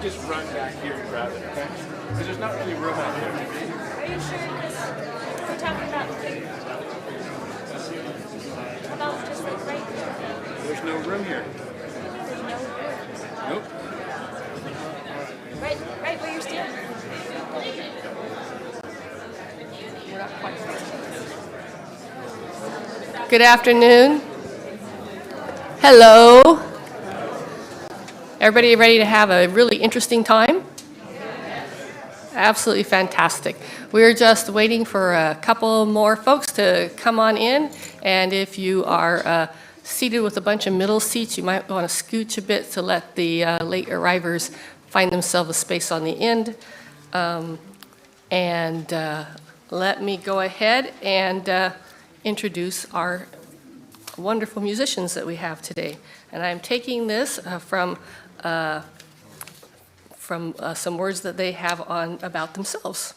just run back here and grab it, okay? Because there's not really room out there. Are you sure? Because we're talking about just like right here. There's no room here. There's no room. Nope. Right where you're standing. We're not quite starting. Good afternoon. Hello. Everybody ready to have a really interesting time? Absolutely fantastic. We're just waiting for a couple more folks to come on in, and if you are seated with a bunch of middle seats, you might want to scooch a bit to let the late arrivers find themselves a space on the end. Let me go ahead and introduce our wonderful musicians that we have today. And I'm taking this from some words that they have on about themselves.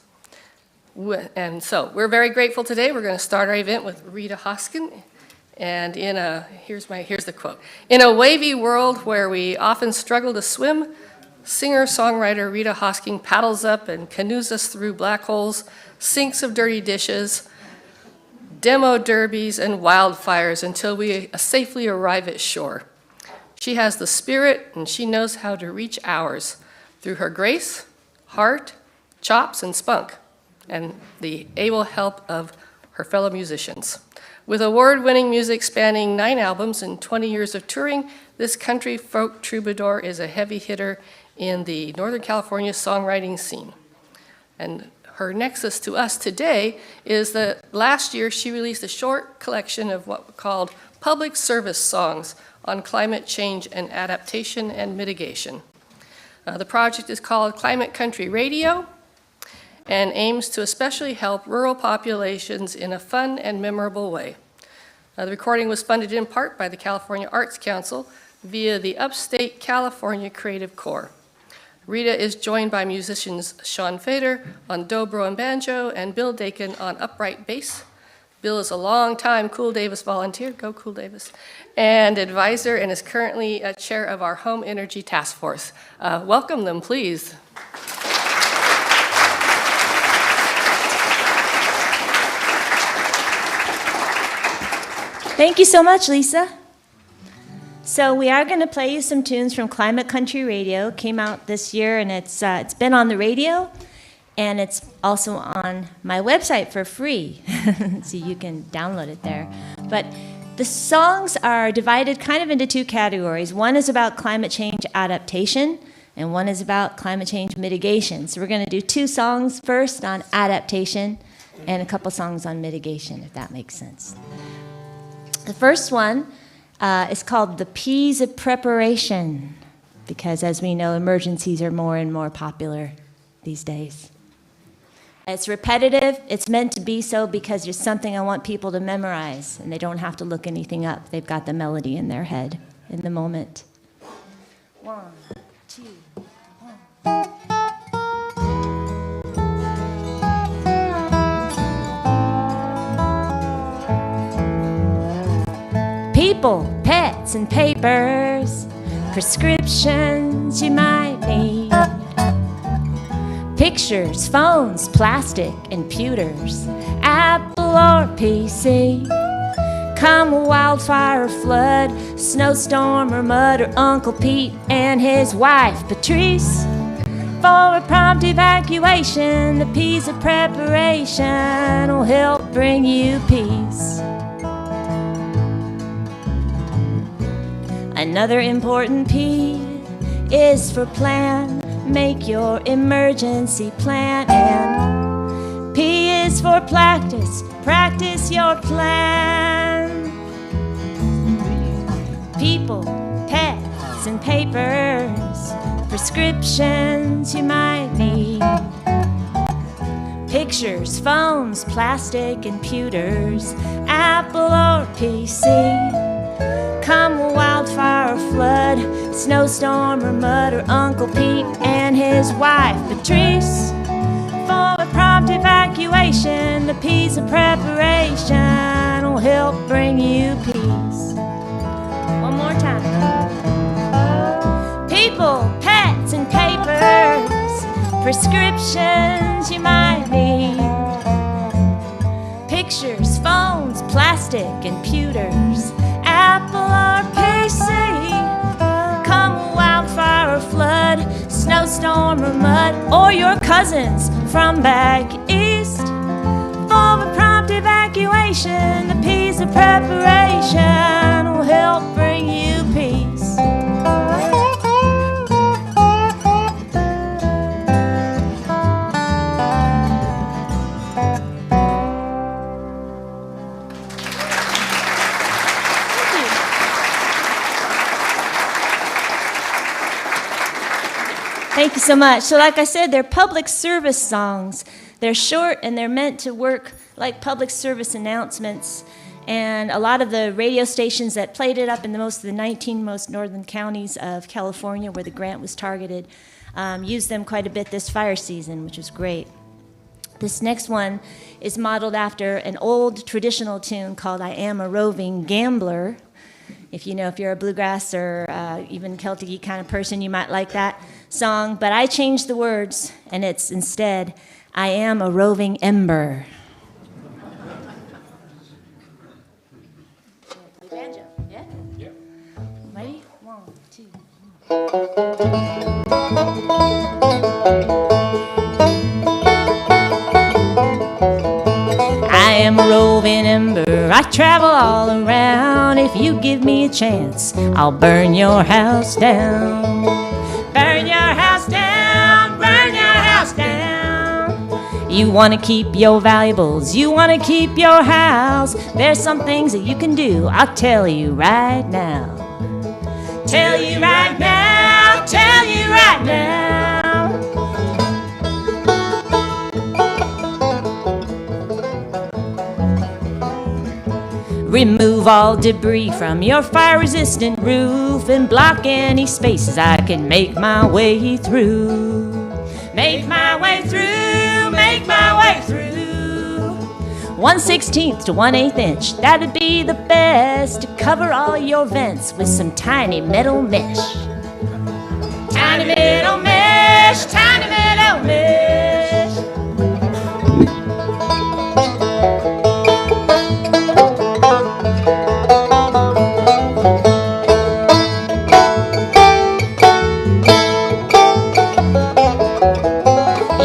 And so we're very grateful today. We're going to start our event with Rita Hoskin. And here's the quote. In a wavy world where we often struggle to swim, singer-songwriter Rita Hoskin paddles up and canoes us through black holes, sinks of dirty dishes, demo derbies, and wildfires until we safely arrive at shore. She has the spirit, and she knows how to reach ours through her grace, heart, chops, and spunk, and the able help of her fellow musicians. With award-winning music spanning 9 albums and 20 years of touring, this country folk troubadour is a heavy hitter in the Northern California songwriting scene. And her nexus to us today is that last year she released a short collection of what were called public service songs on climate change and adaptation and mitigation. The project is called Climate Country Radio and aims to especially help rural populations in a fun and memorable way. The recording was funded in part by the California Arts Council via the Upstate California Creative Corps. Rita is joined by musicians Sean Fader on dobro and banjo and Bill Dakin on upright bass. Bill is a longtime Cool Davis volunteer, go Cool Davis, and advisor, and is currently chair of our Home Energy Task Force. Welcome them, please. Thank you so much, Lisa. So we are going to play you some tunes from Climate Country Radio. Came out this year, and it's been on the radio, and it's also on my website for free, so you can download it there. But the songs are divided kind of into 2 categories. One is about climate change adaptation, and one is about climate change mitigation. So we're going to do 2 songs first on adaptation and a couple songs on mitigation, if that makes sense. The first one is called The P's of Preparation, because as we know, emergencies are more and more popular these days. It's repetitive. It's meant to be so because there's something I want people to memorize, and they don't have to look anything up. They've got the melody in their head in the moment. 1, 2, 1. People, pets, and papers, prescriptions you might need, pictures, phones, plastic, and pewters, Apple or PC. Come wildfire, flood, snowstorm, or mud, or Uncle Pete and his wife Patrice. For a prompt evacuation, the P's of preparation will help bring you peace. Another important P is for plan. Make your emergency plan. And P is for practice. Practice your plan. People, pets, and papers, prescriptions you might need, pictures, phones, plastic, and pewters, Apple or PC. Come wildfire, flood, snowstorm, or mud, or Uncle Pete and his wife Patrice. For a prompt evacuation, the P's of preparation will help bring you peace. One more time. People, pets, and papers, prescriptions you might need, pictures, phones, plastic, and pewters, Apple or PC. Come wildfire or flood, snowstorm or mud, or your cousins from back east. For a prompt evacuation, the peace of preparation will help bring you peace. Thank you so much. So like I said, they're public service songs. They're short and they're meant to work like public service announcements. And a lot of the radio stations that played it up in most of the 19 most northern counties of California where the grant was targeted used them quite a bit this fire season, which was great. This next one is modeled after an old traditional tune called I Am a Roving Gambler. If you're a bluegrass or even Celtic kind of person, you might like that song. But I changed the words, and it's instead, I am a roving ember. Banjo, yeah? Yeah. Ready? 1, 2. I am a roving ember, I travel all around. If you give me a chance, I'll burn your house down. Burn your house down, burn your house down. You want to keep your valuables, you want to keep your house. There's some things that you can do, I'll tell you right now. Tell you right now, tell you right now. Remove all debris from your fire-resistant roof and block any spaces I can make my way through. Make my way through, make my way through. 1/16 to 1/8 inch, that'd be the best to cover all your vents with some tiny metal mesh. Tiny metal mesh, tiny metal mesh.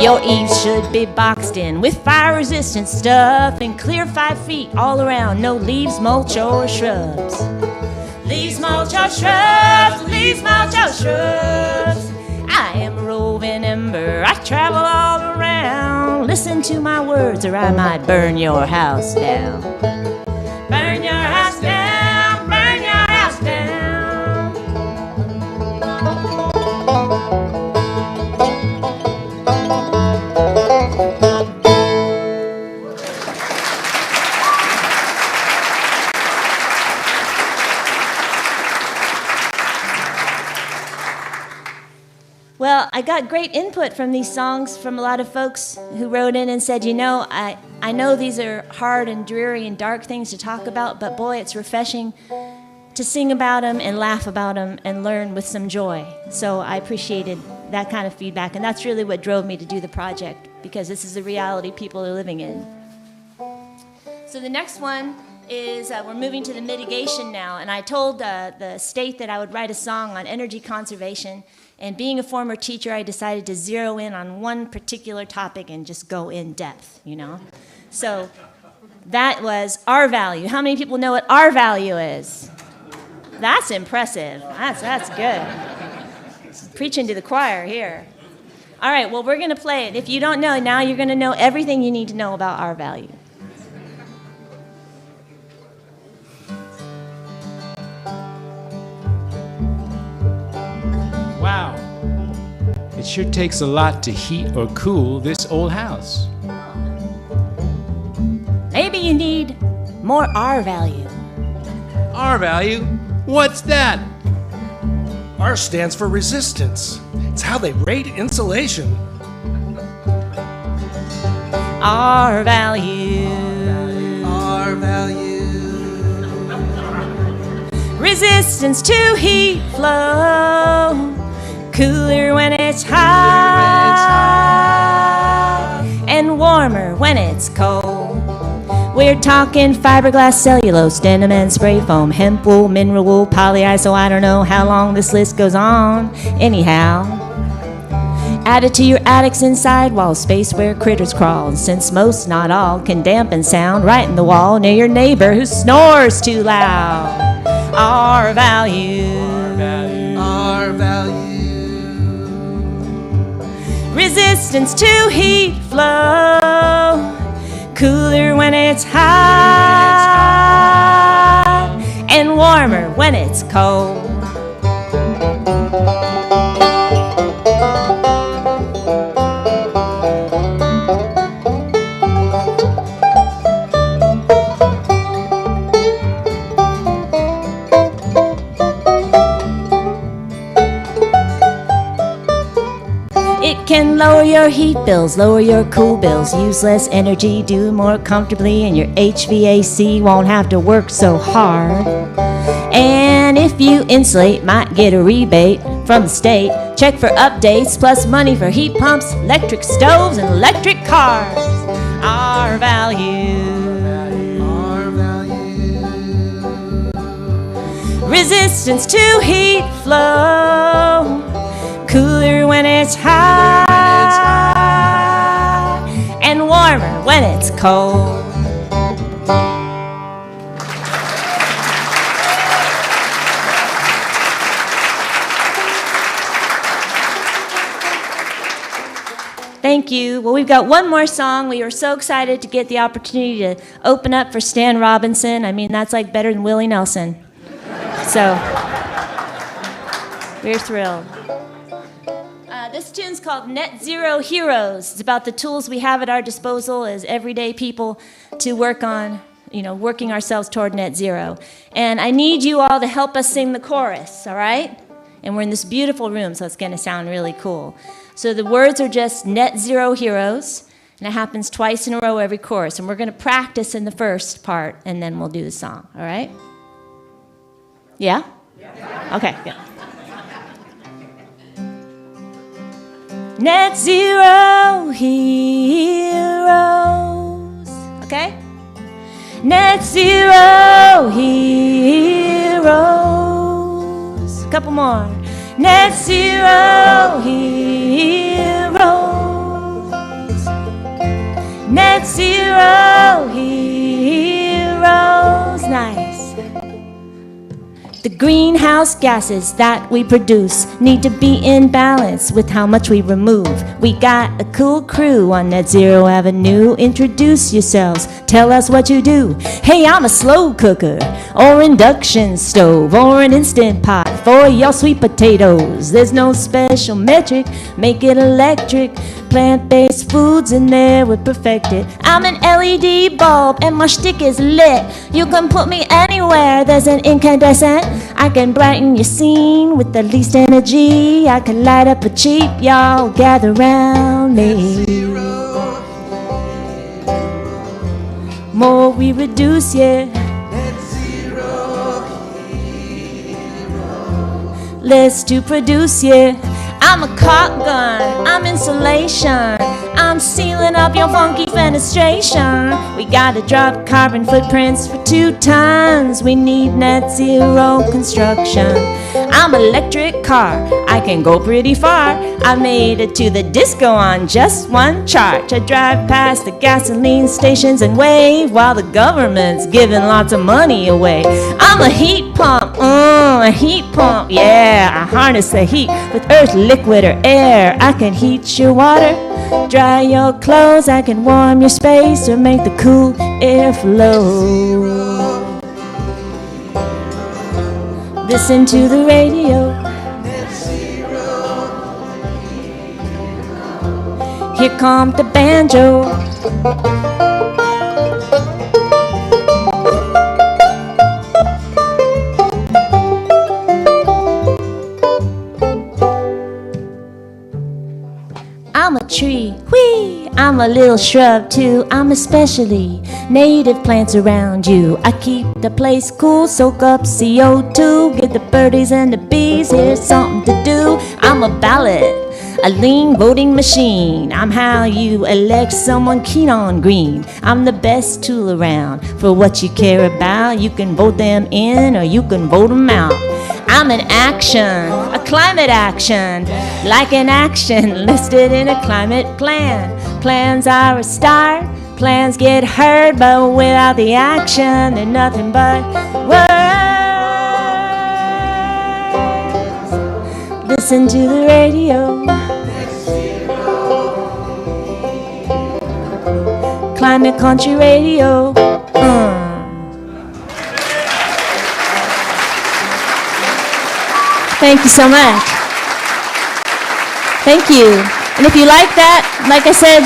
Your eaves should be boxed in with fire-resistant stuff and clear 5 feet all around. No leaves, mulch, or shrubs. Leaves, mulch, or shrubs. Leaves, mulch, or shrubs. I am a roving ember. I travel all around. Listen to my words or I might burn your house down. Burn your house down. Burn your house down. Well, I got great input from these songs from a lot of folks who wrote in and said, I know these are hard and dreary and dark things to talk about, but boy, it's refreshing to sing about them and laugh about them and learn with some joy. So I appreciated that kind of feedback, and that's really what drove me to do the project, because this is the reality people are living in. So the next one is we're moving to the mitigation now, and I told the state that I would write a song on energy conservation. And being a former teacher, I decided to zero in on one particular topic and just go in depth, So that was R value. How many people know what R value is? That's impressive. That's good. Preaching to the choir here. All right, well, we're going to play it. If you don't know, now you're going to know everything you need to know about R value. Wow, it sure takes a lot to heat or cool this old house. Maybe you need more R value. R value? What's that? R stands for resistance. It's how they rate insulation. R value. R value. Resistance to heat flow. Cooler when it's hot. warmer when it's cold. We're talking fiberglass, cellulose, denim and spray foam, hemp wool, mineral wool, polyiso. I don't know how long this list goes on. Anyhow, add it to your attic's inside wall space where critters crawl. And since most, not all, can dampen sound right in the wall near your neighbor who snores too loud. Our value. Our value. Resistance to heat flow. Cooler when it's hot, and warmer when it's cold. It can lower your heat bills, lower your cool bills, use less energy, do more comfortably, and your HVAC won't have to work so hard. And if you insulate, might get a rebate from the state. Check for updates, plus money for heat pumps, electric stoves, and electric cars. Our value. Our value. Resistance to heat flow. Cooler when it's hot, and warmer when it's cold. Thank you. Well, we've got one more song. We were so excited to get the opportunity to open up for Stan Robinson. I mean, that's like better than Willie Nelson. So, we're thrilled. This tune's called Net Zero Heroes. It's about the tools we have at our disposal as everyday people to work on, working ourselves toward net zero. And I need you all to help us sing the chorus, all right? And we're in this beautiful room, so it's going to sound really cool. So the words are just Net Zero Heroes, and it happens twice in a row every chorus. And we're going to practice in the first part, and then we'll do the song, all right? Yeah? Okay, good. Net zero heroes. Okay? Net zero heroes. Couple more. Net zero heroes. Net zero heroes. Nice. The greenhouse gases that we produce need to be in balance with how much we remove. We got a cool crew on Net Zero Avenue. Introduce yourselves, tell us what you do. Hey, I'm a slow cooker, or induction stove, or an instant pot for your sweet potatoes. There's no special metric, make it electric. Plant-based foods in there, we're perfected. I'm an LED bulb and my shtick is lit. You can put me anywhere, there's an incandescent. I can brighten your scene with the least energy. I can light up a cheap, y'all gather round me. More we reduce, yeah. Less to produce, yeah. I'm a caulk gun, I'm insulation, I'm sealing up your funky fenestration. We gotta drop carbon footprints for 2 tons. We need net zero construction. I'm electric car, I can go pretty far. I made it to the disco on just one chart. I drive past the gasoline stations and wave while the government's giving lots of money away. I'm a heat pump, yeah. I harness the heat with earth, liquid, or air. I can heat your water, dry your clothes. I can warm your space or make the cool air flow. Listen to the radio. Here comes the banjo. I'm a tree, whee! I'm a little shrub too. I'm especially native plants around you. I keep the place cool, soak up CO2, get the birdies and the bees. Here's something to do. I'm a ballad, a lean voting machine. I'm how you elect someone keen on green. I'm the best tool around for what you care about. You can vote them in or you can vote them out. I'm an action, a climate action, like an action listed in a climate plan. Plans are a start, plans get heard, but without the action, they're nothing but words. Listen to the radio. Climate Country Radio. Thank you so much. Thank you. And if you like that, like I said,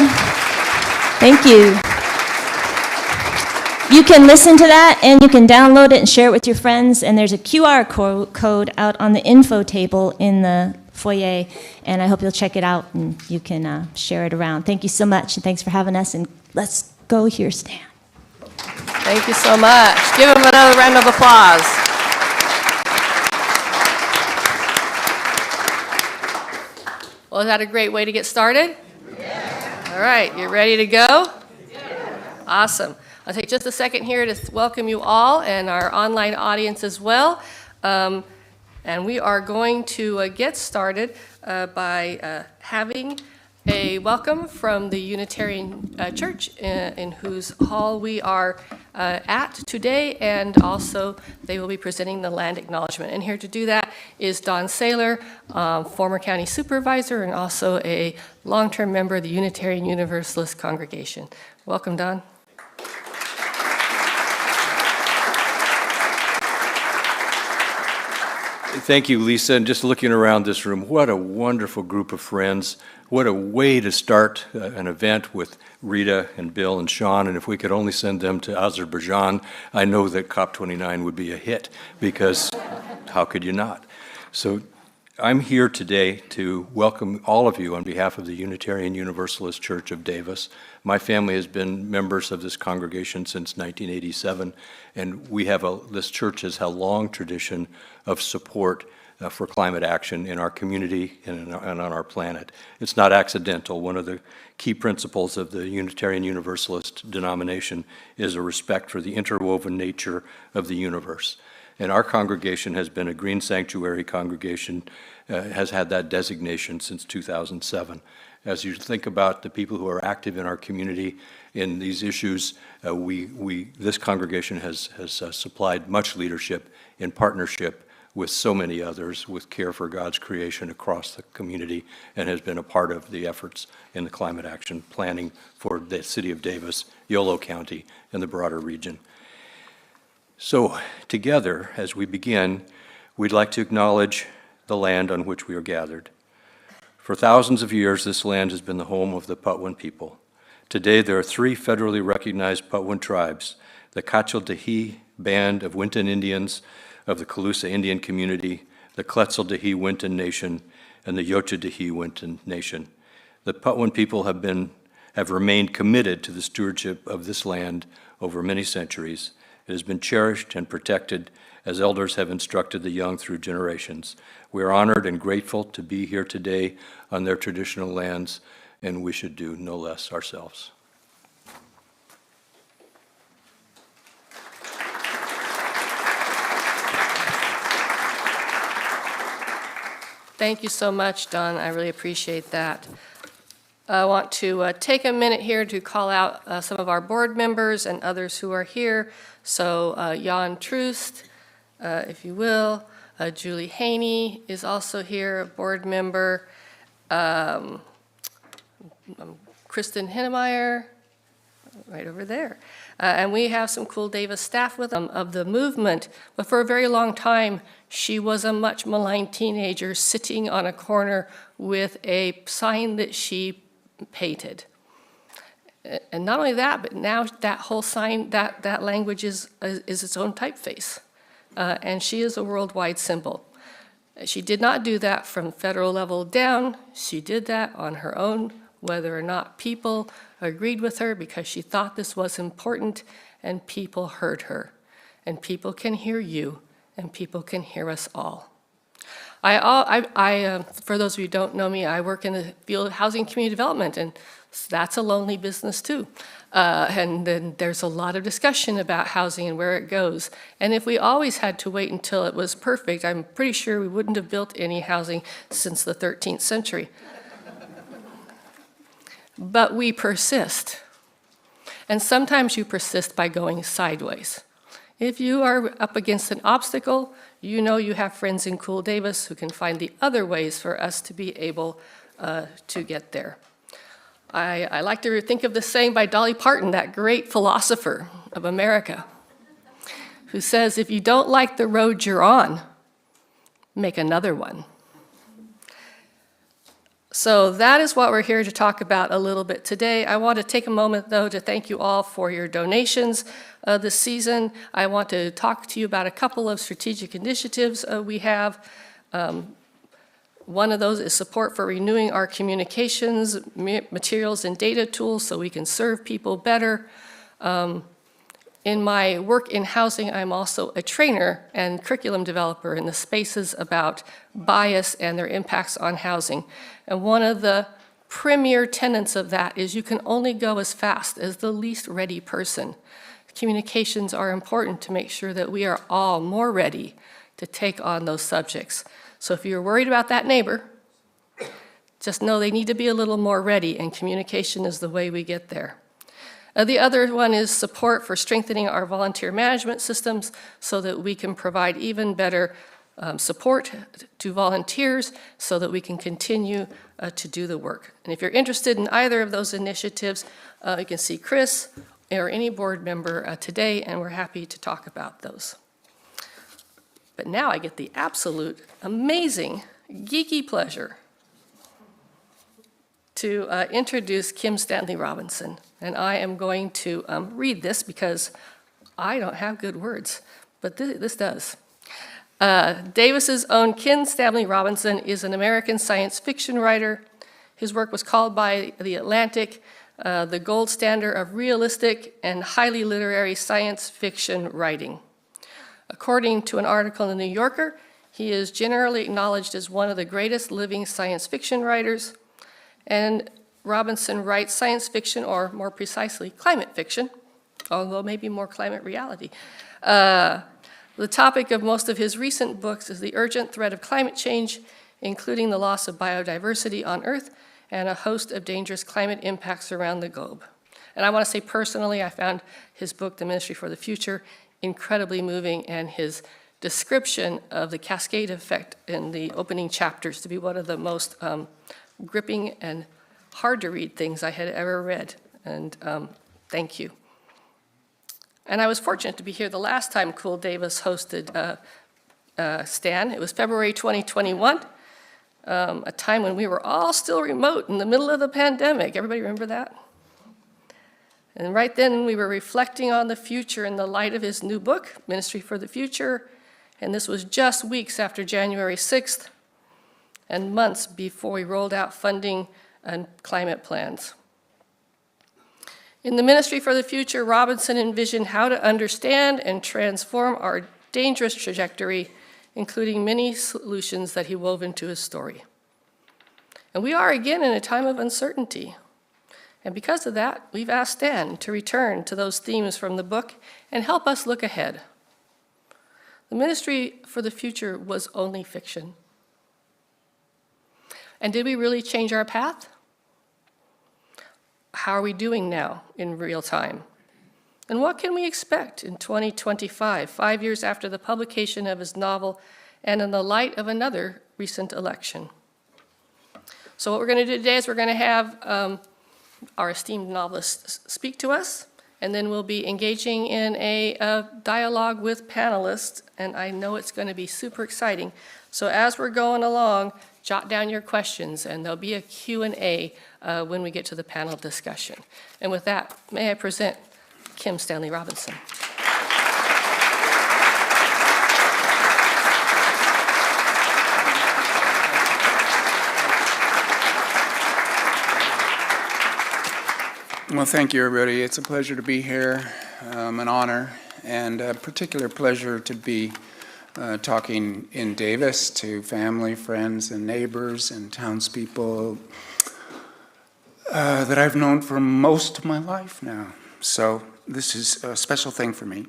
thank you. You can listen to that and you can download it and share it with your friends. And there's a QR code out on the info table in the foyer. And I hope you'll check it out and you can share it around. Thank you so much. And thanks for having us. And let's go here, Stan. Thank you so much. Give him another round of applause. Well, is that a great way to get started? Yeah. All right, you ready to go? Yeah. Awesome. I'll take just a second here to welcome you all and our online audience as well. And we are going to get started by having a welcome from the Unitarian Church in whose hall we are at today, and also they will be presenting the land acknowledgement. And here to do that is Don Saylor, former county supervisor and also a long-term member of the Unitarian Universalist congregation. Welcome, Don. Thank you, Lisa. And just looking around this room, what a wonderful group of friends. What a way to start an event with Rita and Bill and Sean. And if we could only send them to Azerbaijan, I know that COP29 would be a hit, because how could you not? So I'm here today to welcome all of you on behalf of the Unitarian Universalist Church of Davis. My family has been members of this congregation since 1987, and this church has a long tradition of support for climate action in our community and on our planet. It's not accidental. One of the key principles of the Unitarian Universalist denomination is a respect for the interwoven nature of the universe. And our congregation has been a Green Sanctuary congregation, has had that designation since 2007. As you think about the people who are active in our community in these issues, this congregation has supplied much leadership in partnership with so many others with care for God's creation across the community, and has been a part of the efforts in the climate action planning for the city of Davis, Yolo County, and the broader region. So together, as we begin, we'd like to acknowledge the land on which we are gathered. For thousands of years, this land has been the home of the Patwin people. Today, there are 3 federally recognized Patwin tribes: the Kachil-Dahi Band of Winton Indians of the Calusa Indian Community, the Quetzal-Dahi Winton Nation, and the Yocha-Dahi Winton Nation. The Patwin people have remained committed to the stewardship of this land over many centuries. It has been cherished and protected as elders have instructed the young through generations. We are honored and grateful to be here today on their traditional lands, and we should do no less ourselves. Thank you so much, Don. I really appreciate that. I want to take a minute here to call out some of our board members and others who are here. So Jan Troost, if you will. Julie Haney is also here, a board member. Kristen Hinnemeyer, right over there. And we have some cool Davis staff with them of the movement. But for a very long time, she was a much maligned teenager sitting on a corner with a sign that she painted. And not only that, but now that whole sign, that language is its own typeface. And she is a worldwide symbol. She did not do that from federal level down. She did that on her own, whether or not people agreed with her, because she thought this was important, and people heard her. And people can hear you, and people can hear us all. For those of you who don't know me, I work in the field of housing and community development, and that's a lonely business too. And then there's a lot of discussion about housing and where it goes. And if we always had to wait until it was perfect, I'm pretty sure we wouldn't have built any housing since the 13th century. But we persist. And sometimes you persist by going sideways. If you are up against an obstacle, you know you have friends in Cool Davis who can find the other ways for us to be able to get there. I like to think of this saying by Dolly Parton, that great philosopher of America, who says, if you don't like the road you're on, make another one. So that is what we're here to talk about a little bit today. I want to take a moment, though, to thank you all for your donations this season. I want to talk to you about a couple of strategic initiatives we have. One of those is support for renewing our communications, materials, and data tools so we can serve people better. In my work in housing, I'm also a trainer and curriculum developer in the spaces about bias and their impacts on housing. And one of the premier tenets of that is you can only go as fast as the least ready person. Communications are important to make sure that we are all more ready to take on those subjects. So if you're worried about that neighbor, just know they need to be a little more ready, and communication is the way we get there. The other one is support for strengthening our volunteer management systems so that we can provide even better support to volunteers so that we can continue to do the work. And if you're interested in either of those initiatives, you can see Chris or any board member today, and we're happy to talk about those. But now I get the absolute amazing, geeky pleasure to introduce Kim Stanley Robinson. And I am going to read this because I don't have good words, but this does. Davis's own Kim Stanley Robinson is an American science fiction writer. His work was called by The Atlantic the gold standard of realistic and highly literary science fiction writing. According to an article in The New Yorker, he is generally acknowledged as one of the greatest living science fiction writers, and Robinson writes science fiction, or more precisely, climate fiction, although maybe more climate reality. The topic of most of his recent books is the urgent threat of climate change, including the loss of biodiversity on Earth and a host of dangerous climate impacts around the globe. And I want to say personally, I found his book, The Ministry for the Future, incredibly moving, and his description of the cascade effect in the opening chapters to be one of the most gripping and hard to read things I had ever read. And thank you. And I was fortunate to be here the last time Cool Davis hosted Stan. It was February 2021, a time when we were all still remote in the middle of the pandemic. Everybody remember that? And right then we were reflecting on the future in the light of his new book, Ministry for the Future. And this was just weeks after January 6th and months before we rolled out funding and climate plans. In the Ministry for the Future, Robinson envisioned how to understand and transform our dangerous trajectory, including many solutions that he wove into his story. And we are again in a time of uncertainty. And because of that, we've asked Stan to return to those themes from the book and help us look ahead. The Ministry for the Future was only fiction. And did we really change our path? How are we doing now in real time? And what can we expect in 2025, 5 years after the publication of his novel and in the light of another recent election? So what we're going to do today is we're going to have our esteemed novelist speak to us, and then we'll be engaging in a dialogue with panelists, and I know it's going to be super exciting. So as we're going along, jot down your questions, and there'll be a Q&A when we get to the panel discussion. And with that, may I present Kim Stanley Robinson. Well, thank you, everybody. It's a pleasure to be here, an honor, and a particular pleasure to be talking in Davis to family, friends, and neighbors and townspeople that I've known for most of my life now. So this is a special thing for me.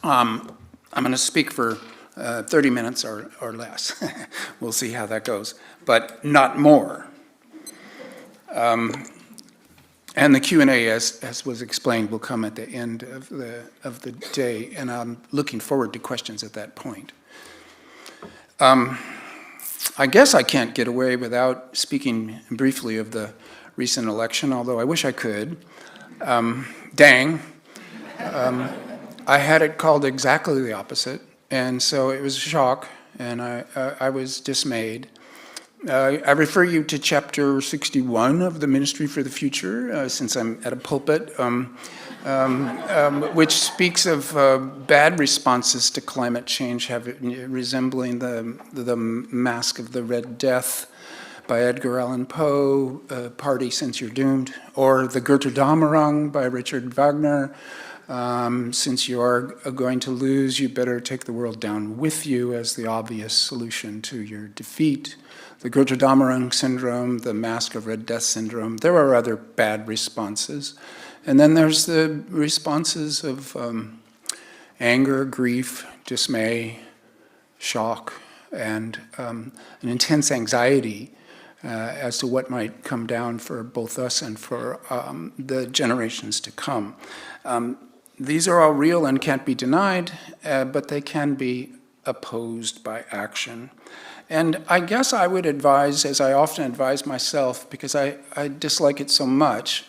I'm going to speak for 30 minutes or less. We'll see how that goes, but not more. And the Q&A, as was explained, will come at the end of the day, and I'm looking forward to questions at that point. I guess I can't get away without speaking briefly of the recent election, although I wish I could. Dang. I had it called exactly the opposite, and so it was a shock, and I was dismayed. I refer you to chapter 61 of the Ministry for the Future, since I'm at a pulpit, which speaks of bad responses to climate change resembling the Mask of the Red Death by Edgar Allan Poe, Party Since You're Doomed, or The Götterdämmerung by Richard Wagner. Since you are going to lose, you better take the world down with you as the obvious solution to your defeat. The Götterdämmerung syndrome, the Mask of Red Death syndrome. There are other bad responses. And then there's the responses of anger, grief, dismay, shock, and an intense anxiety as to what might come down for both us and for the generations to come. These are all real and can't be denied, but they can be opposed by action. And I guess I would advise, as I often advise myself, because I dislike it so much,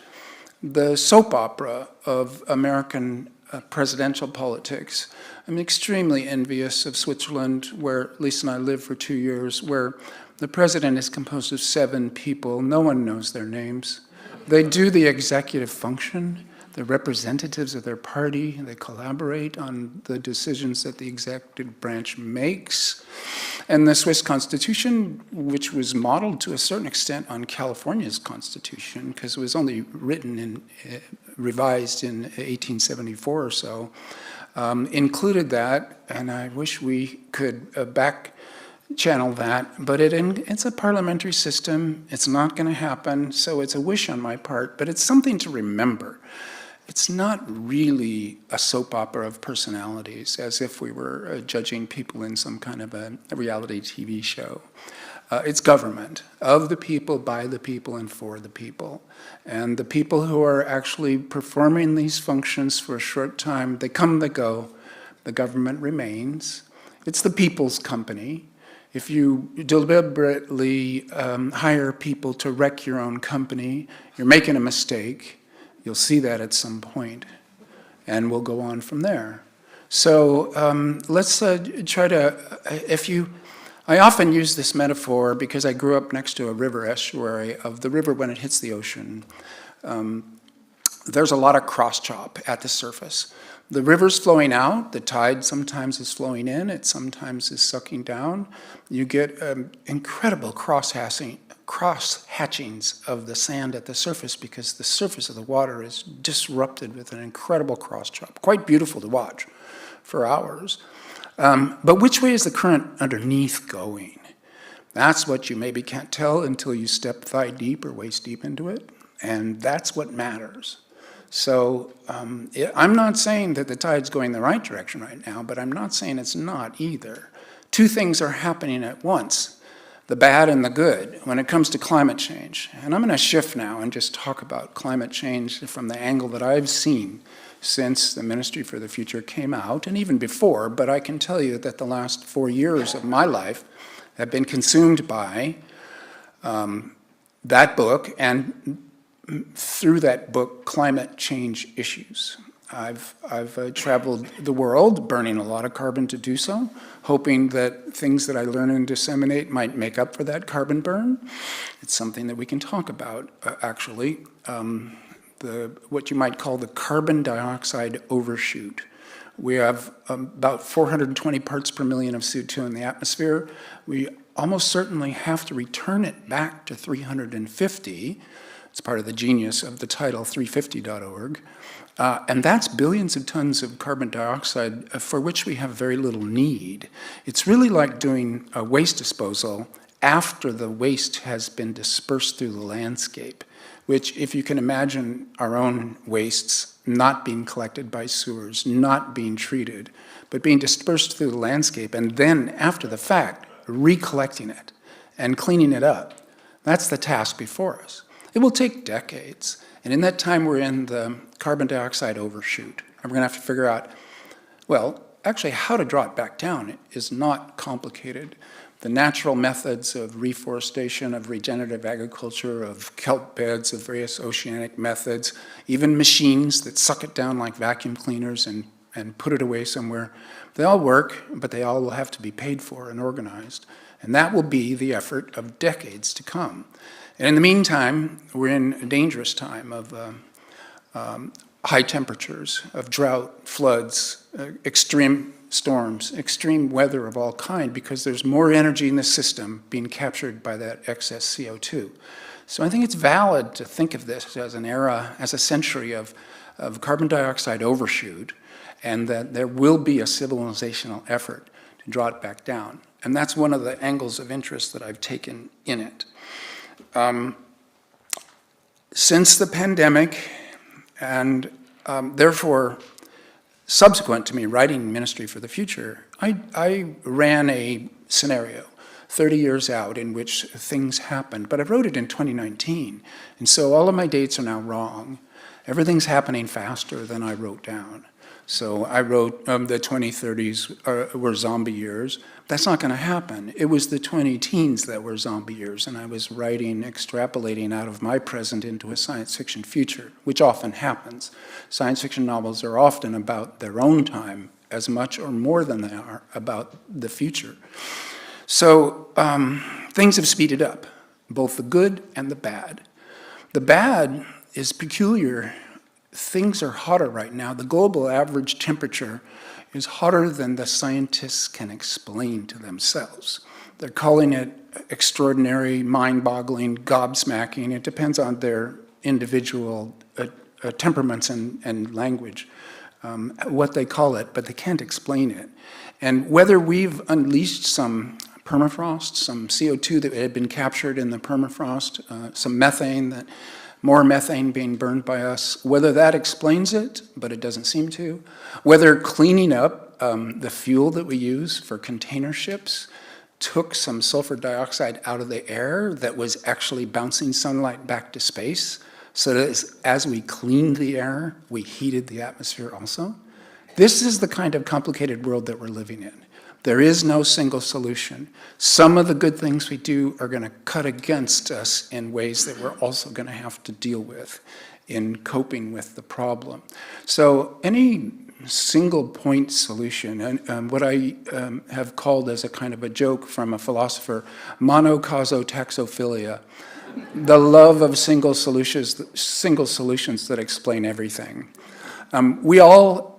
the soap opera of American presidential politics. I'm extremely envious of Switzerland, where Lisa and I lived for 2 years, where the president is composed of 7 people. No one knows their names. They do the executive function. They're representatives of their party. They collaborate on the decisions that the executive branch makes. And the Swiss Constitution, which was modeled to a certain extent on California's Constitution, because it was only written and revised in 1874 or so, included that, and I wish we could back channel that, but it's a parliamentary system. It's not going to happen, so it's a wish on my part, but it's something to remember. It's not really a soap opera of personalities, as if we were judging people in some kind of a reality TV show. It's government, of the people, by the people, and for the people. And the people who are actually performing these functions for a short time, they come, they go, the government remains. It's the people's company. If you deliberately hire people to wreck your own company, you're making a mistake. You'll see that at some point, and we'll go on from there. So let's try to, I often use this metaphor because I grew up next to a river estuary of the river when it hits the ocean. There's a lot of cross-chop at the surface. The river's flowing out, the tide sometimes is flowing in, it sometimes is sucking down. You get incredible cross-hatchings of the sand at the surface because the surface of the water is disrupted with an incredible cross-chop. Quite beautiful to watch for hours. But which way is the current underneath going? That's what you maybe can't tell until you step thigh deep or waist deep into it, and that's what matters. So I'm not saying that the tide's going the right direction right now, but I'm not saying it's not either. Two things are happening at once, the bad and the good, when it comes to climate change. And I'm going to shift now and just talk about climate change from the angle that I've seen since the Ministry for the Future came out, and even before, but I can tell you that the last 4 years of my life have been consumed by that book, and through that book, climate change issues. I've traveled the world, burning a lot of carbon to do so, hoping that things that I learn and disseminate might make up for that carbon burn. It's something that we can talk about, actually. What you might call the carbon dioxide overshoot. We have about 420 parts per million of CO2 in the atmosphere. We almost certainly have to return it back to 350. It's part of the genius of the title 350.org. And that's billions of tons of carbon dioxide for which we have very little need. It's really like doing a waste disposal after the waste has been dispersed through the landscape, which, if you can imagine our own wastes not being collected by sewers, not being treated, but being dispersed through the landscape, and then, after the fact, recollecting it and cleaning it up. That's the task before us. It will take decades. And in that time, we're in the carbon dioxide overshoot. And we're going to have to figure out, well, actually, how to draw it back down is not complicated. The natural methods of reforestation, of regenerative agriculture, of kelp beds, of various oceanic methods, even machines that suck it down like vacuum cleaners and put it away somewhere, they all work, but they all will have to be paid for and organized. And that will be the effort of decades to come. And in the meantime, we're in a dangerous time of high temperatures, of drought, floods, extreme storms, extreme weather of all kind, because there's more energy in the system being captured by that excess CO2. So I think it's valid to think of this as an era, as a century of carbon dioxide overshoot, and that there will be a civilizational effort to draw it back down. And that's one of the angles of interest that I've taken in it. Since the pandemic, and therefore subsequent to me writing Ministry for the Future, I ran a scenario 30 years out in which things happened, but I wrote it in 2019, and so all of my dates are now wrong. Everything's happening faster than I wrote down. So I wrote the 2030s were zombie years. That's not going to happen. It was the 20-teens that were zombie years, and I was writing, extrapolating out of my present into a science fiction future, which often happens. Science fiction novels are often about their own time as much or more than they are about the future. So things have speeded up, both the good and the bad. The bad is peculiar. Things are hotter right now. The global average temperature is hotter than the scientists can explain to themselves. They're calling it extraordinary, mind-boggling, gobsmacking. It depends on their individual temperaments and language, what they call it, but they can't explain it. And whether we've unleashed some permafrost, some CO2 that had been captured in the permafrost, some methane, more methane being burned by us, whether that explains it, but it doesn't seem to, whether cleaning up the fuel that we use for container ships took some sulfur dioxide out of the air that was actually bouncing sunlight back to space, so that as we cleaned the air, we heated the atmosphere also. This is the kind of complicated world that we're living in. There is no single solution. Some of the good things we do are going to cut against us in ways that we're also going to have to deal with in coping with the problem. So any single point solution, and what I have called as a kind of a joke from a philosopher, monocausal-taxophilia, the love of single solutions that explain everything. We all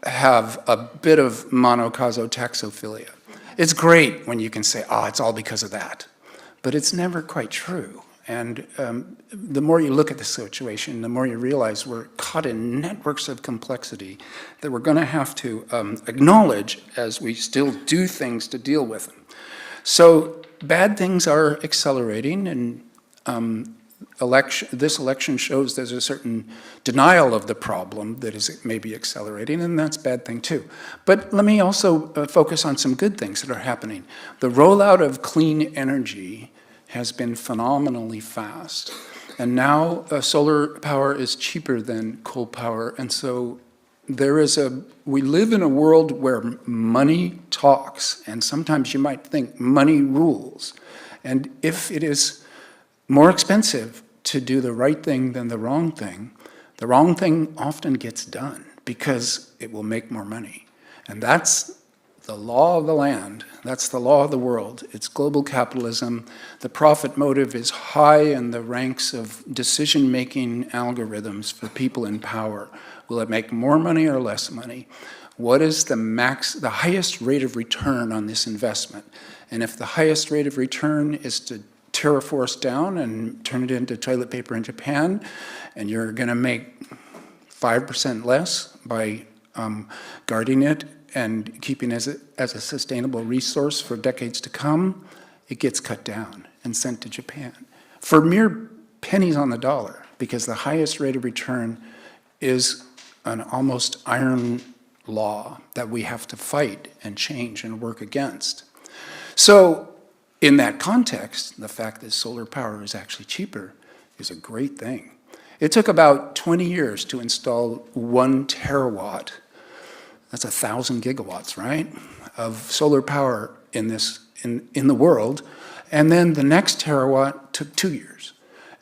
have a bit of monocausal-taxophilia. It's great when you can say, it's all because of that. But it's never quite true. And the more you look at the situation, the more you realize we're caught in networks of complexity that we're going to have to acknowledge as we still do things to deal with them. So bad things are accelerating, and this election shows there's a certain denial of the problem that is maybe accelerating, and that's a bad thing too. But let me also focus on some good things that are happening. The rollout of clean energy has been phenomenally fast, and now solar power is cheaper than coal power, and so we live in a world where money talks, and sometimes you might think money rules. And if it is more expensive to do the right thing than the wrong thing often gets done because it will make more money. And that's the law of the land. That's the law of the world. It's global capitalism. The profit motive is high in the ranks of decision-making algorithms for people in power. Will it make more money or less money? What is the highest rate of return on this investment? And if the highest rate of return is to tear a forest down and turn it into toilet paper in Japan, and you're going to make 5% less by guarding it and keeping it as a sustainable resource for decades to come, it gets cut down and sent to Japan for mere pennies on the dollar, because the highest rate of return is an almost iron law that we have to fight and change and work against. So in that context, the fact that solar power is actually cheaper is a great thing. It took about 20 years to install 1 terawatt. That's 1,000 gigawatts, right, of solar power in the world. And then the next terawatt took 2 years.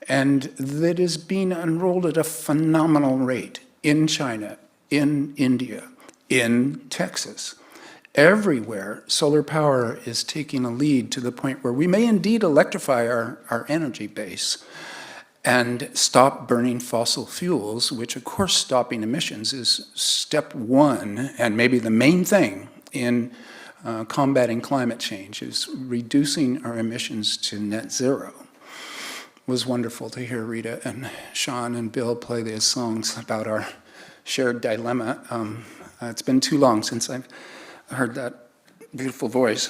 And that is being unrolled at a phenomenal rate in China, in India, in Texas. Everywhere, solar power is taking a lead to the point where we may indeed electrify our energy base and stop burning fossil fuels, which of course stopping emissions is step one and maybe the main thing in combating climate change, is reducing our emissions to net zero. It was wonderful to hear Rita and Sean and Bill play these songs about our shared dilemma. It's been too long since I've heard that beautiful voice.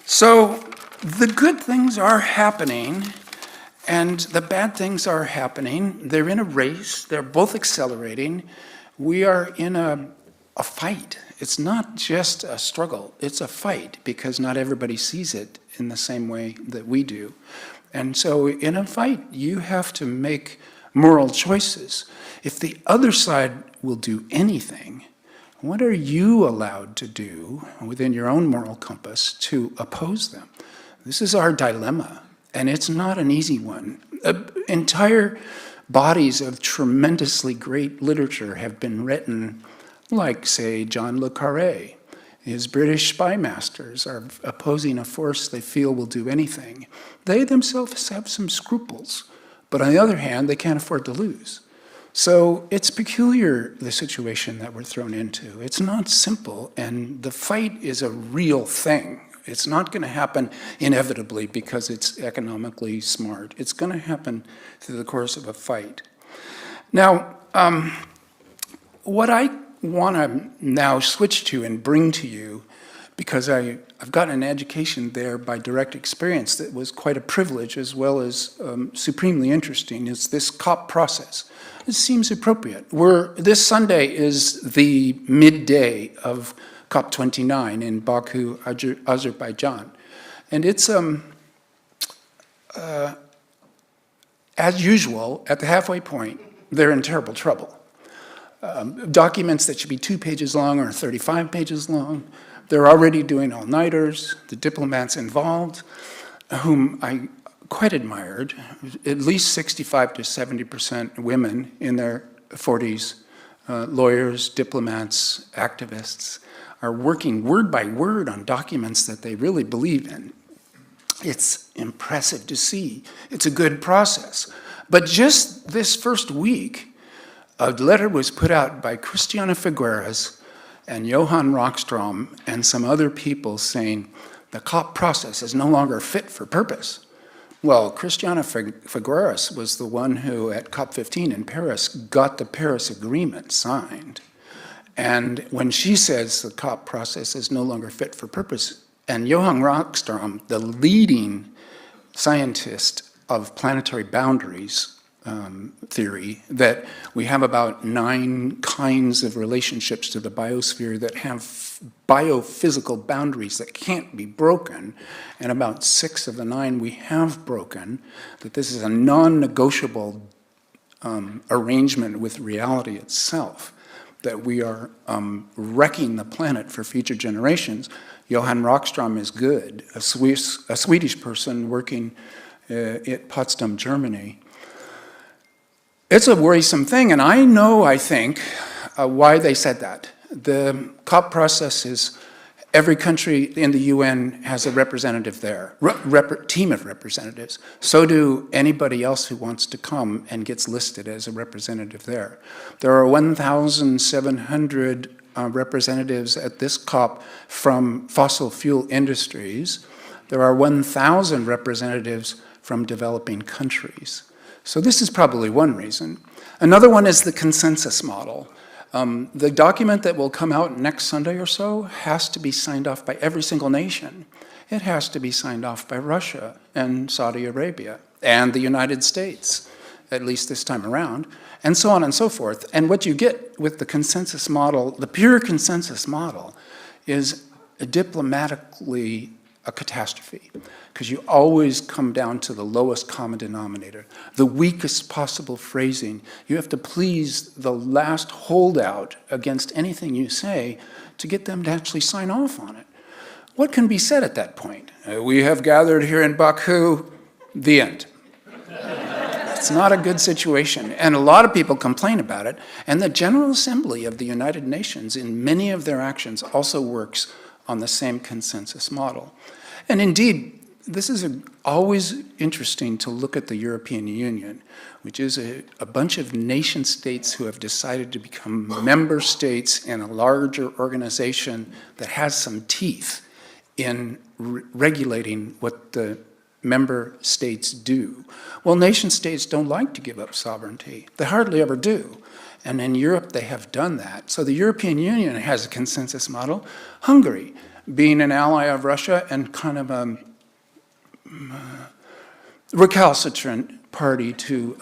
So the good things are happening and the bad things are happening. They're in a race. They're both accelerating. We are in a fight. It's not just a struggle. It's a fight because not everybody sees it in the same way that we do. And so in a fight, you have to make moral choices. If the other side will do anything, what are you allowed to do within your own moral compass to oppose them? This is our dilemma, and it's not an easy one. Entire bodies of tremendously great literature have been written, like, say, John le Carré. His British spy masters are opposing a force they feel will do anything. They themselves have some scruples, but on the other hand, they can't afford to lose. So it's peculiar, the situation that we're thrown into. It's not simple, and the fight is a real thing. It's not going to happen inevitably because it's economically smart. It's going to happen through the course of a fight. Now, what I want to now switch to and bring to you, because I've gotten an education there by direct experience that was quite a privilege as well as supremely interesting, is this COP process. It seems appropriate. This Sunday is the midday of COP29 in Baku, Azerbaijan. And it's, as usual, at the halfway point, they're in terrible trouble. Documents that should be 2 pages long are 35 pages long. They're already doing all-nighters. The diplomats involved, whom I quite admired, at least 65 to 70% women in their 40s, lawyers, diplomats, activists, are working word by word on documents that they really believe in. It's impressive to see. It's a good process. But just this first week, a letter was put out by Christiana Figueres and Johan Rockstrom and some other people saying the COP process is no longer fit for purpose. Well, Christiana Figueres was the one who, at COP15 in Paris, got the Paris Agreement signed. And when she says the COP process is no longer fit for purpose, and Johan Rockstrom, the leading scientist of planetary boundaries theory, that we have about 9 kinds of relationships to the biosphere that have biophysical boundaries that can't be broken, and about 6 of the 9 we have broken, that this is a non-negotiable arrangement with reality itself, that we are wrecking the planet for future generations. Johan Rockstrom is good, a Swedish person working at Potsdam, Germany. It's a worrisome thing, and I think, why they said that. The COP process is, every country in the UN has a representative there, team of representatives. So do anybody else who wants to come and gets listed as a representative there. There are 1,700 representatives at this COP from fossil fuel industries. There are 1,000 representatives from developing countries. So this is probably one reason. Another one is the consensus model. The document that will come out next Sunday or so has to be signed off by every single nation. It has to be signed off by Russia and Saudi Arabia and the United States, at least this time around, and so on and so forth. And what you get with the consensus model, the pure consensus model, is diplomatically a catastrophe, because you always come down to the lowest common denominator, the weakest possible phrasing. You have to please the last holdout against anything you say to get them to actually sign off on it. What can be said at that point? We have gathered here in Baku, the end. It's not a good situation, and a lot of people complain about it, and the General Assembly of the United Nations, in many of their actions, also works on the same consensus model. And indeed, this is always interesting to look at the European Union, which is a bunch of nation states who have decided to become member states in a larger organization that has some teeth in regulating what the member states do. Well, nation states don't like to give up sovereignty. They hardly ever do. And in Europe, they have done that. So the European Union has a consensus model. Hungary, being an ally of Russia and kind of a recalcitrant party to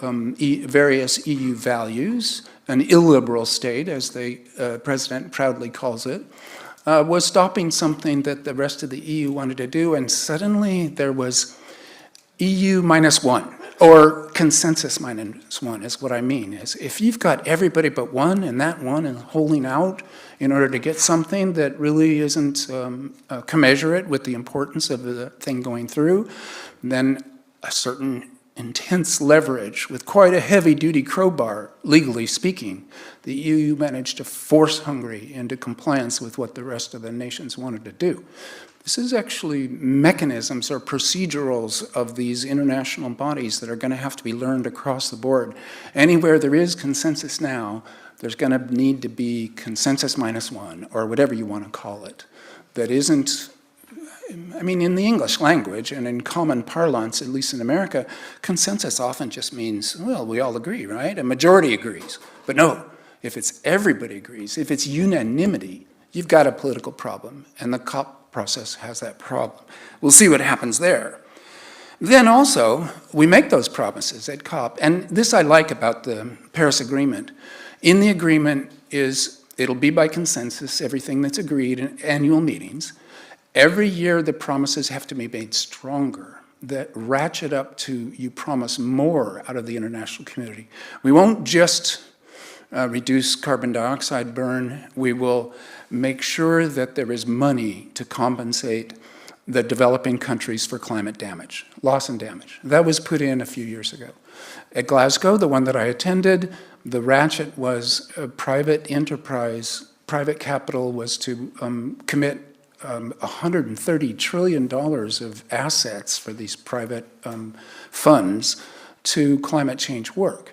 various EU values, an illiberal state, as the president proudly calls it, was stopping something that the rest of the EU wanted to do, and suddenly there was EU -1, or consensus -1 is what I mean. Is if you've got everybody but one, and that one is holding out in order to get something that really isn't commensurate with the importance of the thing going through, then a certain intense leverage with quite a heavy-duty crowbar, legally speaking, the EU managed to force Hungary into compliance with what the rest of the nations wanted to do. This is actually mechanisms or procedurals of these international bodies that are going to have to be learned across the board. Anywhere there is consensus now, there's going to need to be consensus -1, or whatever you want to call it, that isn't, I mean, in the English language and in common parlance, at least in America, consensus often just means, well, we all agree, right? A majority agrees. But no, if it's everybody agrees, if it's unanimity, you've got a political problem, and the COP process has that problem. We'll see what happens there. Then also, we make those promises at COP, and this I like about the Paris Agreement. In the agreement it'll be by consensus, everything that's agreed in annual meetings. Every year the promises have to be made stronger, that ratchet up to you promise more out of the international community. We won't just reduce carbon dioxide burn, we will make sure that there is money to compensate the developing countries for climate damage, loss and damage. That was put in a few years ago. At Glasgow, the one that I attended, the ratchet was a private enterprise, private capital was to commit $130 trillion of assets for these private funds to climate change work.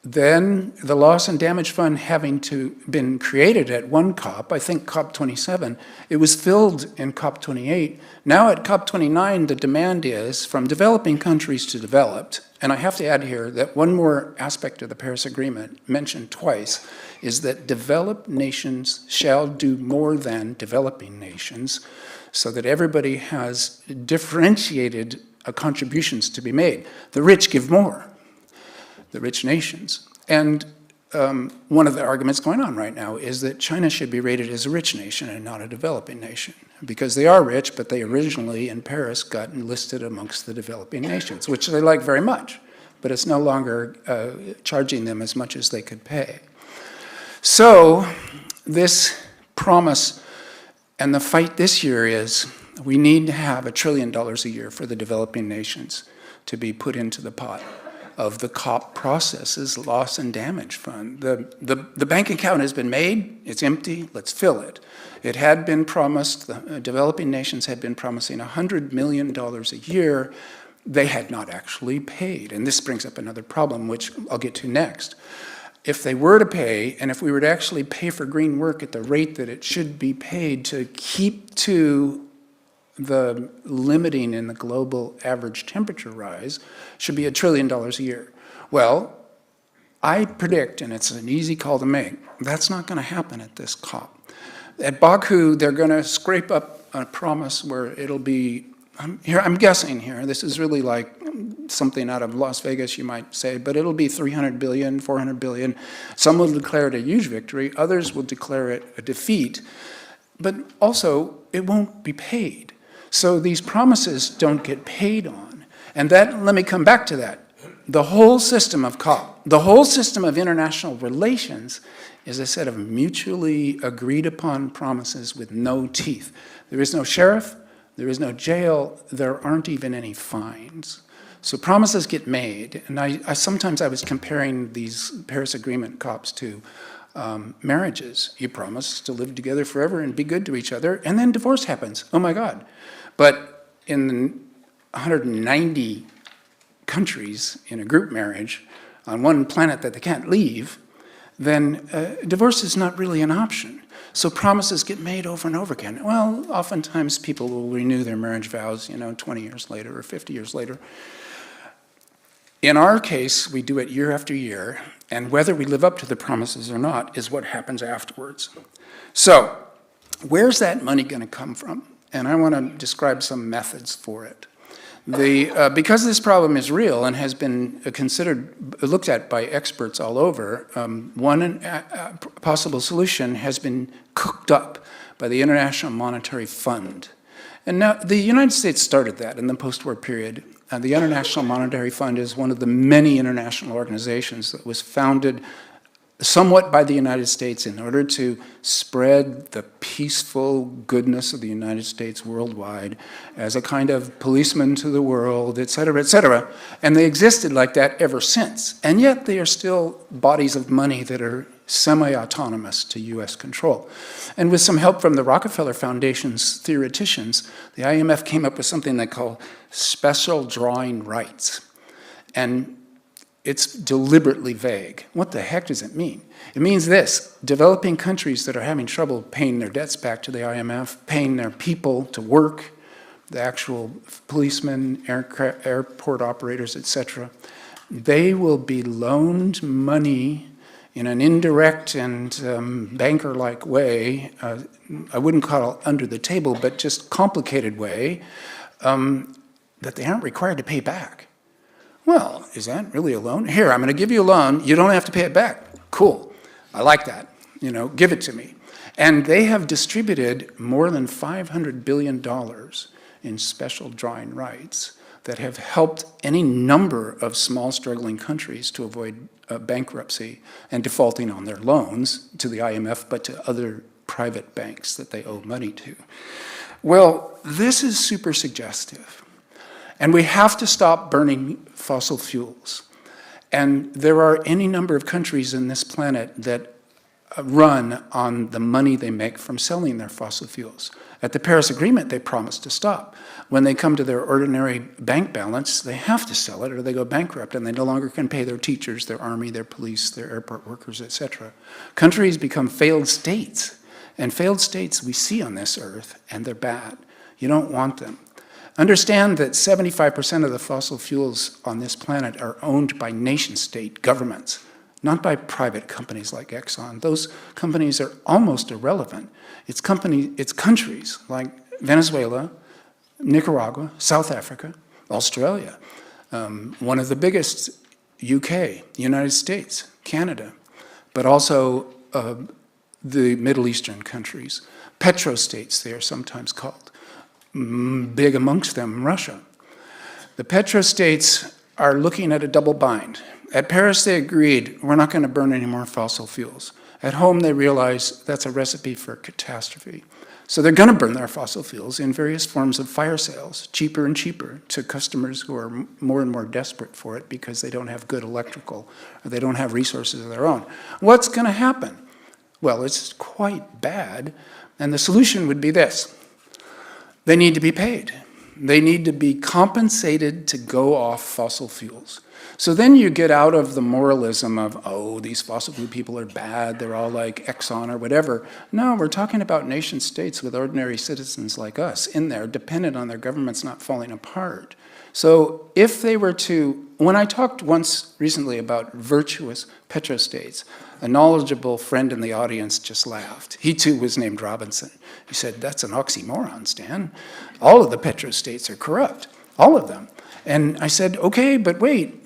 Then the Loss and Damage Fund having been created at one COP, I think COP27, it was filled in COP28. Now at COP29, the demand is from developing countries to developed, and I have to add here that one more aspect of the Paris Agreement mentioned twice is that developed nations shall do more than developing nations, so that everybody has differentiated contributions to be made. The rich give more. The rich nations. And one of the arguments going on right now is that China should be rated as a rich nation and not a developing nation, because they are rich, but they originally in Paris got enlisted amongst the developing nations, which they like very much, but it's no longer charging them as much as they could pay. So this promise and the fight this year is we need to have $1 trillion a year for the developing nations to be put into the pot of the COP process's loss and damage fund. The bank account has been made, it's empty, let's fill it. It had been promised, the developing nations had been promising $100 million a year. They had not actually paid. And this brings up another problem, which I'll get to next. If they were to pay, and if we were to actually pay for green work at the rate that it should be paid to keep to the limiting in the global average temperature rise should be $1 trillion a year. Well, I predict, and it's an easy call to make, that's not going to happen at this COP. At Baku, they're going to scrape up a promise where it'll be, I'm guessing here, this is really like something out of Las Vegas, you might say, but it'll be 300 billion, 400 billion. Some will declare it a huge victory, others will declare it a defeat, but also it won't be paid. So these promises don't get paid on. And that, let me come back to that. The whole system of COP, the whole system of international relations is a set of mutually agreed upon promises with no teeth. There is no sheriff, there is no jail, there aren't even any fines. So promises get made, and I sometimes I was comparing these Paris Agreement COPs to marriages. You promise to live together forever and be good to each other, and then divorce happens. Oh my God. But in 190 countries in a group marriage on one planet that they can't leave, then divorce is not really an option. So promises get made over and over again. Well, oftentimes people will renew their marriage vows, 20 years later or 50 years later. In our case, we do it year after year, and whether we live up to the promises or not is what happens afterwards. So, where's that money going to come from? And I want to describe some methods for it. Because this problem is real and has been looked at by experts all over, one possible solution has been cooked up by the International Monetary Fund. And now the United States started that in the post-war period. The International Monetary Fund is one of the many international organizations that was founded somewhat by the United States in order to spread the peaceful goodness of the United States worldwide as a kind of policeman to the world, et cetera, et cetera. And they existed like that ever since. And yet they are still bodies of money that are semi-autonomous to US control. And with some help from the Rockefeller Foundation's theoreticians, the IMF came up with something they call special drawing rights. And it's deliberately vague. What the heck does it mean? It means this: developing countries that are having trouble paying their debts back to the IMF, paying their people to work, the actual policemen, airport operators, etc., they will be loaned money in an indirect and banker-like way, I wouldn't call it under the table, but just complicated way, that they aren't required to pay back. Well, is that really a loan? Here, I'm going to give you a loan. You don't have to pay it back. Cool. I like that. Give it to me. And they have distributed more than $500 billion in special drawing rights that have helped any number of small struggling countries to avoid bankruptcy and defaulting on their loans to the IMF, but to other private banks that they owe money to. Well, this is super suggestive. And we have to stop burning fossil fuels. And there are any number of countries in this planet that run on the money they make from selling their fossil fuels. At the Paris Agreement, they promised to stop. When they come to their ordinary bank balance, they have to sell it or they go bankrupt and they no longer can pay their teachers, their army, their police, their airport workers, etc. Countries become failed states. And failed states we see on this earth, and they're bad. You don't want them. Understand that 75% of the fossil fuels on this planet are owned by nation-state governments, not by private companies like Exxon. Those companies are almost irrelevant. It's countries like Venezuela, Nicaragua, South Africa, Australia, one of the biggest, UK, United States, Canada, but also the Middle Eastern countries. Petrostates, they are sometimes called. Big amongst them, Russia. The petrostates are looking at a double bind. At Paris, they agreed, we're not going to burn any more fossil fuels. At home, they realize that's a recipe for catastrophe. So they're going to burn their fossil fuels in various forms of fire sales, cheaper and cheaper, to customers who are more and more desperate for it because they don't have good electrical, or they don't have resources of their own. What's going to happen? Well, it's quite bad, and the solution would be this. They need to be paid. They need to be compensated to go off fossil fuels. So then you get out of the moralism of, oh, these fossil fuel people are bad, they're all like Exxon or whatever. No, we're talking about nation states with ordinary citizens like us in there, dependent on their governments not falling apart. So if they were to, when I talked once recently about virtuous petrostates, a knowledgeable friend in the audience just laughed. He too was named Robinson. He said, that's an oxymoron, Stan. All of the petrostates are corrupt, all of them. And I said, okay, but wait,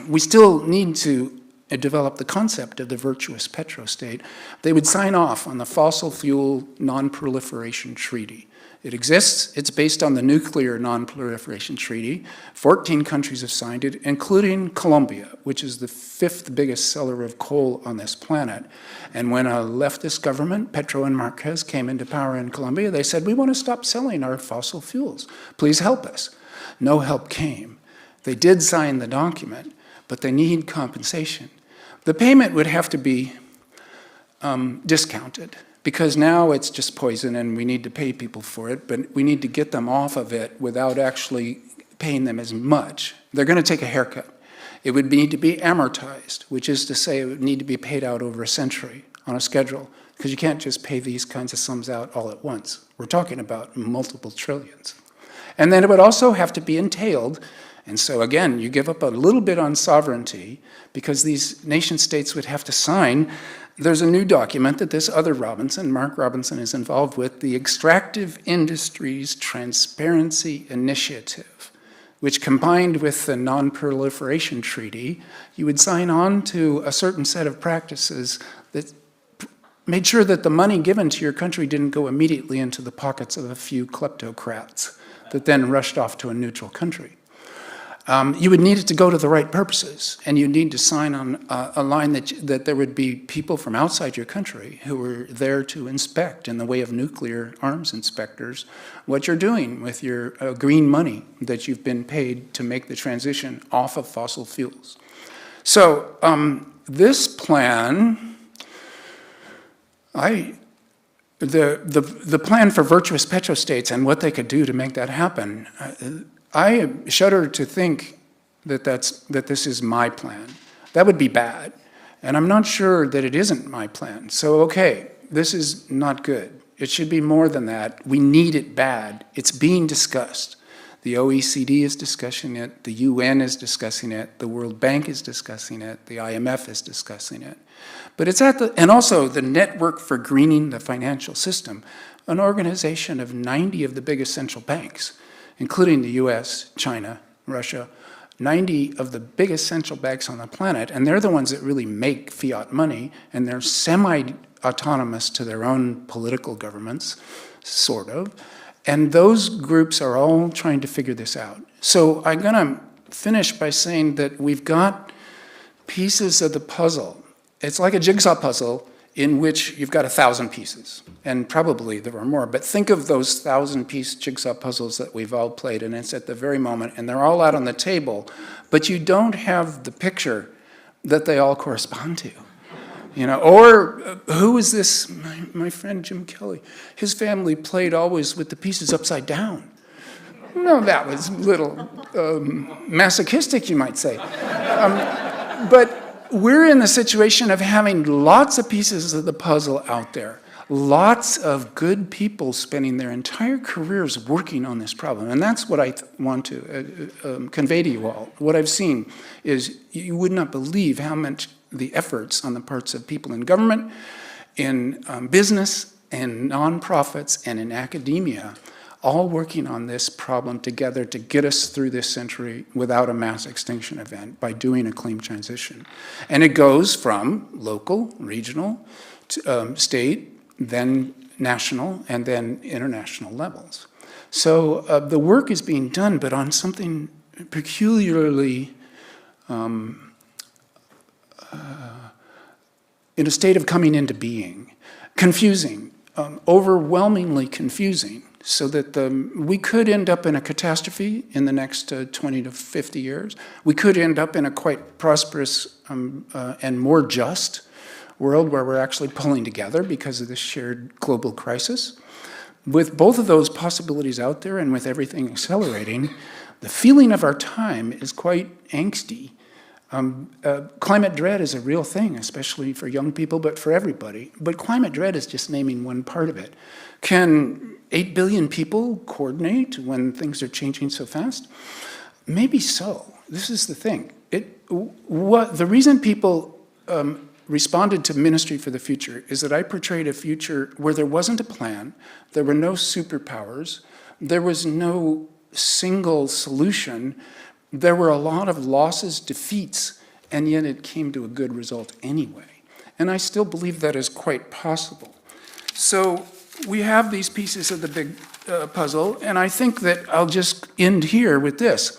we still need to develop the concept of the virtuous petrostate. They would sign off on the Fossil Fuel Non-Proliferation Treaty. It exists. It's based on the Nuclear Non-Proliferation Treaty. 14 countries have signed it, including Colombia, which is the 5th biggest seller of coal on this planet. And when a leftist government, Petro and Marquez, came into power in Colombia, they said, we want to stop selling our fossil fuels. Please help us. No help came. They did sign the document, but they need compensation. The payment would have to be discounted, because now it's just poison and we need to pay people for it, but we need to get them off of it without actually paying them as much. They're going to take a haircut. It would need to be amortized, which is to say it would need to be paid out over a century on a schedule, because you can't just pay these kinds of sums out all at once. We're talking about multiple trillions. And then it would also have to be entailed. And so again, you give up a little bit on sovereignty because these nation states would have to sign. There's a new document that this other Robinson, Mark Robinson, is involved with, the Extractive Industries Transparency Initiative, which combined with the Non-Proliferation Treaty, you would sign on to a certain set of practices that made sure that the money given to your country didn't go immediately into the pockets of a few kleptocrats that then rushed off to a neutral country. You would need it to go to the right purposes, and you need to sign on a line that there would be people from outside your country who were there to inspect, in the way of nuclear arms inspectors, what you're doing with your green money that you've been paid to make the transition off of fossil fuels. So this plan, the plan for virtuous petrostates and what they could do to make that happen, I shudder to think that this is my plan. That would be bad. And I'm not sure that it isn't my plan. So, okay, this is not good. It should be more than that. We need it bad. It's being discussed. The OECD is discussing it. The UN is discussing it. The World Bank is discussing it. The IMF is discussing it. But it's and also the Network for Greening the Financial System, an organization of 90 of the biggest central banks, including the US, China, Russia, 90 of the biggest central banks on the planet, and they're the ones that really make fiat money, and they're semi-autonomous to their own political governments, sort of, and those groups are all trying to figure this out. So I'm gonna finish by saying that we've got pieces of the puzzle. It's like a jigsaw puzzle in which you've got 1,000 pieces, and probably there are more, but think of those 1,000-piece jigsaw puzzles that we've all played, and it's at the very moment, and they're all out on the table, but you don't have the picture that they all correspond to. You know, or who is this? My friend Jim Kelly, his family played always with the pieces upside down. No, that was a little masochistic, you might say. But we're in the situation of having lots of pieces of the puzzle out there, lots of good people spending their entire careers working on this problem. And that's what I want to convey to you all. What I've seen is you would not believe how much the efforts on the parts of people in government, in business, in nonprofits, and in academia, all working on this problem together to get us through this century without a mass extinction event by doing a clean transition. And it goes from local, regional, state, then national, and then international levels. So the work is being done, but on something peculiarly in a state of coming into being, confusing, overwhelmingly confusing, so that we could end up in a catastrophe in the next 20 to 50 years. We could end up in a quite prosperous and more just world where we're actually pulling together because of this shared global crisis. With both of those possibilities out there and with everything accelerating, the feeling of our time is quite angsty Climate dread is a real thing, especially for young people, but for everybody. But climate dread is just naming one part of it. Can 8 billion people coordinate when things are changing so fast? Maybe so. This is the thing. The reason people responded to Ministry for the Future is that I portrayed a future where there wasn't a plan, there were no superpowers, there was no single solution, there were a lot of losses, defeats, and yet it came to a good result anyway. And I still believe that is quite possible. So we have these pieces of the big puzzle, and I think that I'll just end here with this.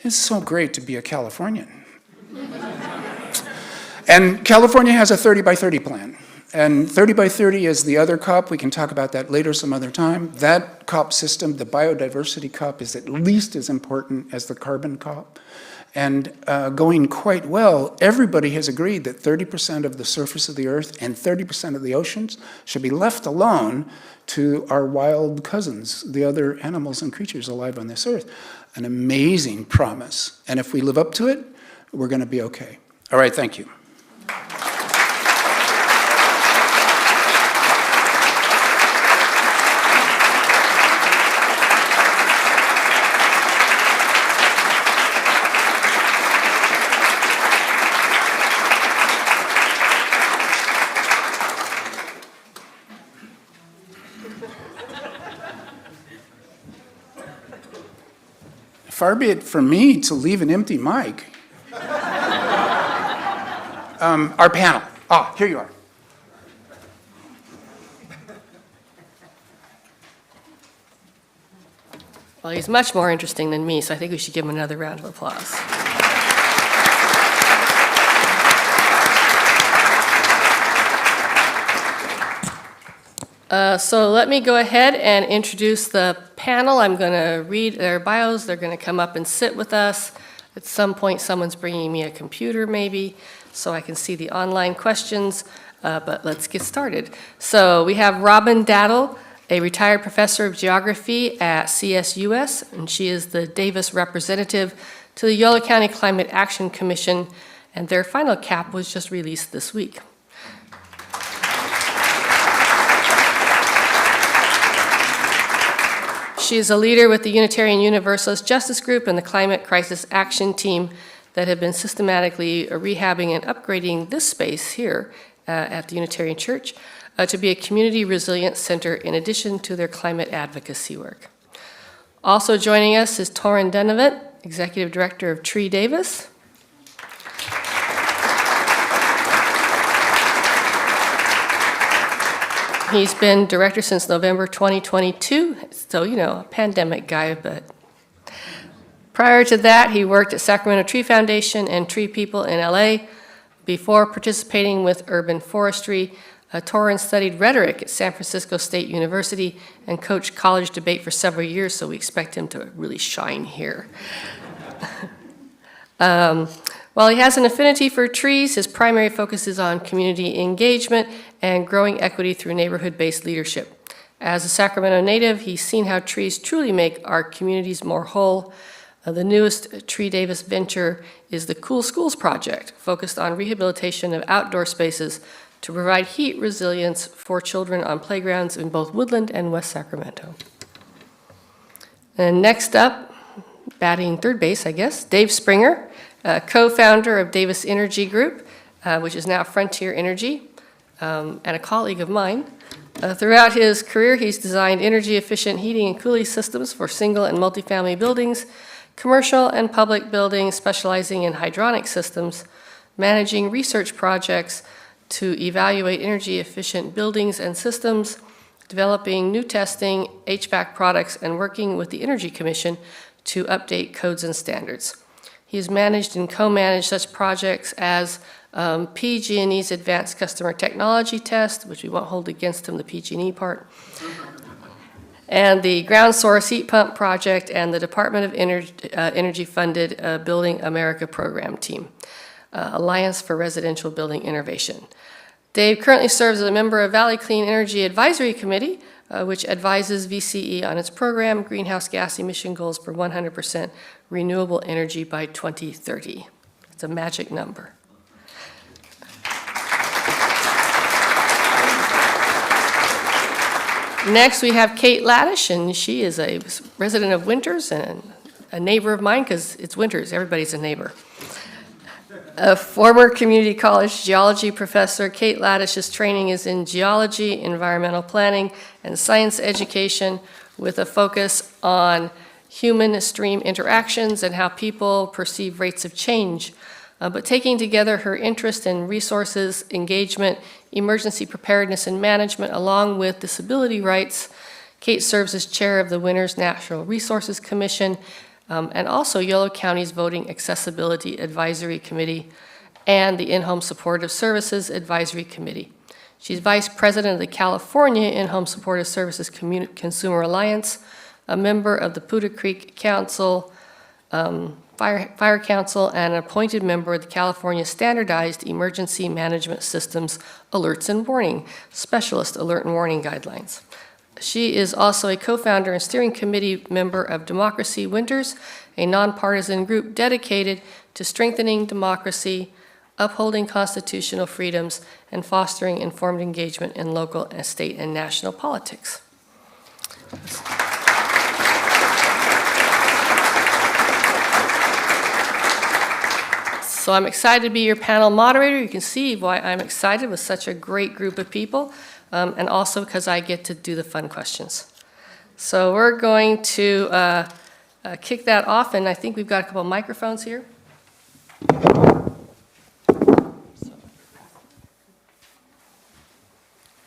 It's so great to be a Californian. And California has a 30 by 30 plan. And 30 by 30 is the other COP. We can talk about that later some other time. That COP system, the biodiversity COP, is at least as important as the carbon COP. And going quite well, everybody has agreed that 30% of the surface of the Earth and 30% of the oceans should be left alone to our wild cousins, the other animals and creatures alive on this Earth. An amazing promise. And if we live up to it, we're going to be okay. All right, thank you. Far be it from me to leave an empty mic. Our panel. Here you are. Well, he's much more interesting than me, so I think we should give him another round of applause. So let me go ahead and introduce the panel. I'm going to read their bios. They're going to come up and sit with us. At some point, someone's bringing me a computer, maybe, so I can see the online questions, but let's get started. So we have Robin Daddle, a retired professor of geography at CSUS, and she is the Davis representative to the Yolo County Climate Action Commission, and their final CAP was just released this week. She is a leader with the Unitarian Universalist Justice Group and the Climate Crisis Action Team that have been systematically rehabbing and upgrading this space here at the Unitarian Church to be a community resilience center in addition to their climate advocacy work. Also joining us is Torrin Dunavant, Executive Director of Tree Davis. He's been director since November 2022, so, you know, a pandemic guy, but prior to that, he worked at Sacramento Tree Foundation and Tree People in LA. Before participating with urban forestry, Torrin studied rhetoric at San Francisco State University and coached college debate for several years, so we expect him to really shine here. While he has an affinity for trees, his primary focus is on community engagement and growing equity through neighborhood-based leadership. As a Sacramento native, he's seen how trees truly make our communities more whole. The newest Tree Davis venture is the Cool Schools Project, focused on rehabilitation of outdoor spaces to provide heat resilience for children on playgrounds in both Woodland and West Sacramento. And next up, batting third base, I guess, Dave Springer, co-founder of Davis Energy Group, which is now Frontier Energy, and a colleague of mine. Throughout his career, he's designed energy-efficient heating and cooling systems for single and multifamily buildings, commercial and public buildings, specializing in hydronic systems, managing research projects to evaluate energy-efficient buildings and systems, developing new testing, HVAC products, and working with the Energy Commission to update codes and standards. He's managed and co-managed such projects as PG&E's Advanced Customer Technology Test, which we won't hold against him, the PG&E part, and the Ground Source Heat Pump Project and the Department of Energy-funded Building America Program Team, Alliance for Residential Building Innovation. Dave currently serves as a member of Valley Clean Energy Advisory Committee, which advises VCE on its program, greenhouse gas emission goals for 100% renewable energy by 2030. It's a magic number. Next, we have Kate Laddish, and she is a resident of Winters and a neighbor of mine because it's Winters. Everybody's a neighbor. A former community college geology professor, Kate Laddish's training is in geology, environmental planning, and science education with a focus on human-stream interactions and how people perceive rates of change. But taking together her interest in resources, engagement, emergency preparedness and management, along with disability rights, Kate serves as chair of the Winters Natural Resources Commission and also Yolo County's Voting Accessibility Advisory Committee and the In-Home Supportive Services Advisory Committee. She's vice president of the California In-Home Supportive Services Consumer Alliance, a member of the Puda Creek Council, Fire Council, and an appointed member of the California Standardized Emergency Management Systems Alerts and Warning, Specialist Alert and Warning Guidelines. She is also a co-founder and steering committee member of Democracy Winters, a nonpartisan group dedicated to strengthening democracy, upholding constitutional freedoms, and fostering informed engagement in local, state, and national politics. So I'm excited to be your panel moderator. You can see why I'm excited with such a great group of people, and also because I get to do the fun questions. So we're going to kick that off, and I think we've got a couple of microphones here.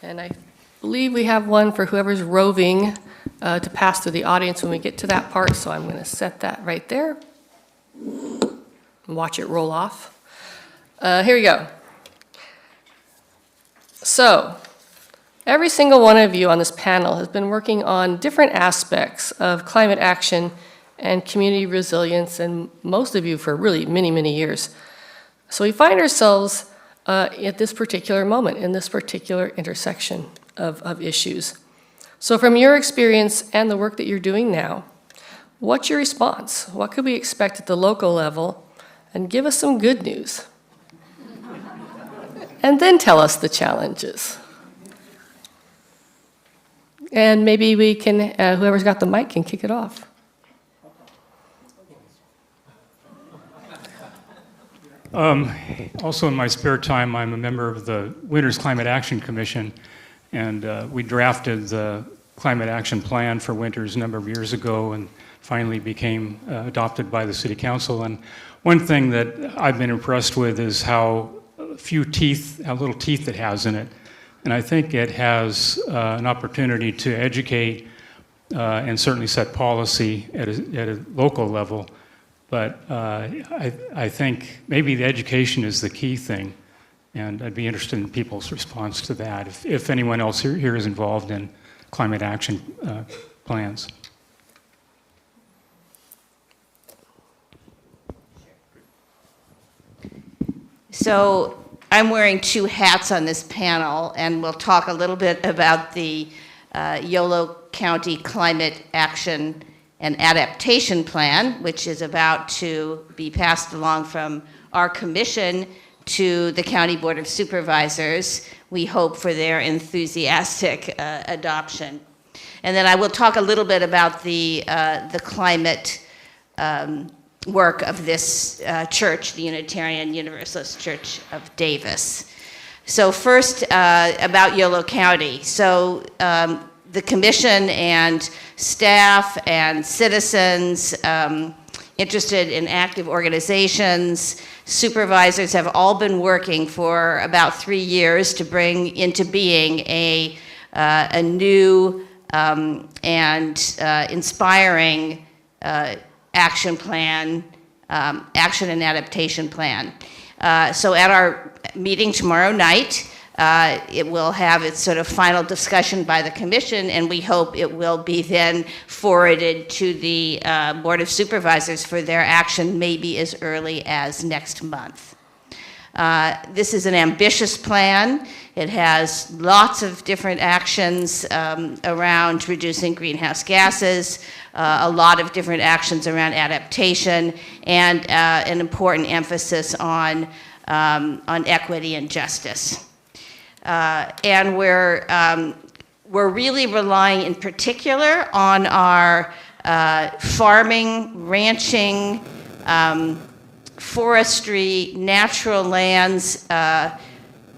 And I believe we have one for whoever's roving to pass through the audience when we get to that part, so I'm going to set that right there. Watch it roll off. Here we go. So, every single one of you on this panel has been working on different aspects of climate action and community resilience, and most of you for really many, many years. So we find ourselves at this particular moment, in this particular intersection of issues. So from your experience and the work that you're doing now, what's your response? What could we expect at the local level? And give us some good news. And then tell us the challenges. And maybe we can, whoever's got the mic can kick it off. Also in my spare time, I'm a member of the Winters Climate Action Commission, and we drafted the Climate Action Plan for Winters a number of years ago and finally became adopted by the City Council. And one thing that I've been impressed with is how little teeth it has in it. And I think it has an opportunity to educate and certainly set policy at a local level. But I think maybe the education is the key thing. And I'd be interested in people's response to that, if anyone else here is involved in climate action plans. So I'm wearing two hats on this panel, and we'll talk a little bit about the Yolo County Climate Action and Adaptation Plan, which is about to be passed along from our commission to the County Board of Supervisors. We hope for their enthusiastic adoption. And then I will talk a little bit about the climate work of this church, the Unitarian Universalist Church of Davis. So first, about Yolo County. So the commission and staff and citizens interested in active organizations, supervisors have all been working for about 3 years to bring into being a new and inspiring action plan, action and adaptation plan. So at our meeting tomorrow night, it will have its sort of final discussion by the commission, and we hope it will be then forwarded to the Board of Supervisors for their action maybe as early as next month. This is an ambitious plan. It has lots of different actions around reducing greenhouse gases, a lot of different actions around adaptation, and an important emphasis on equity and justice. And we're really relying in particular on our farming, ranching, forestry, natural lands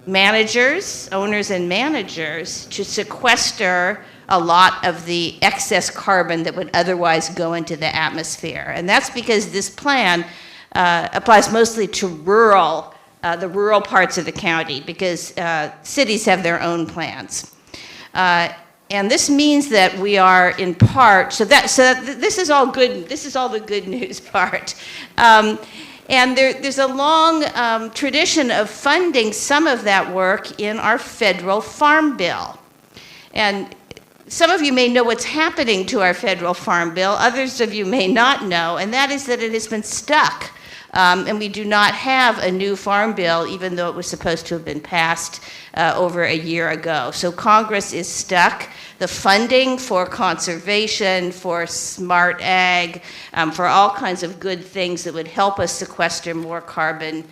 managers, owners and managers, to sequester a lot of the excess carbon that would otherwise go into the atmosphere. And that's because this plan applies mostly to the rural parts of the county, because cities have their own plans. And this means that we are in part, so this is all good, this is all the good news part. And there's a long tradition of funding some of that work in our federal farm bill. And some of you may know what's happening to our federal farm bill, others of you may not know, and that is that it has been stuck. And we do not have a new farm bill, even though it was supposed to have been passed over a year ago. So Congress is stuck. The funding for conservation, for smart ag, for all kinds of good things that would help us sequester more carbon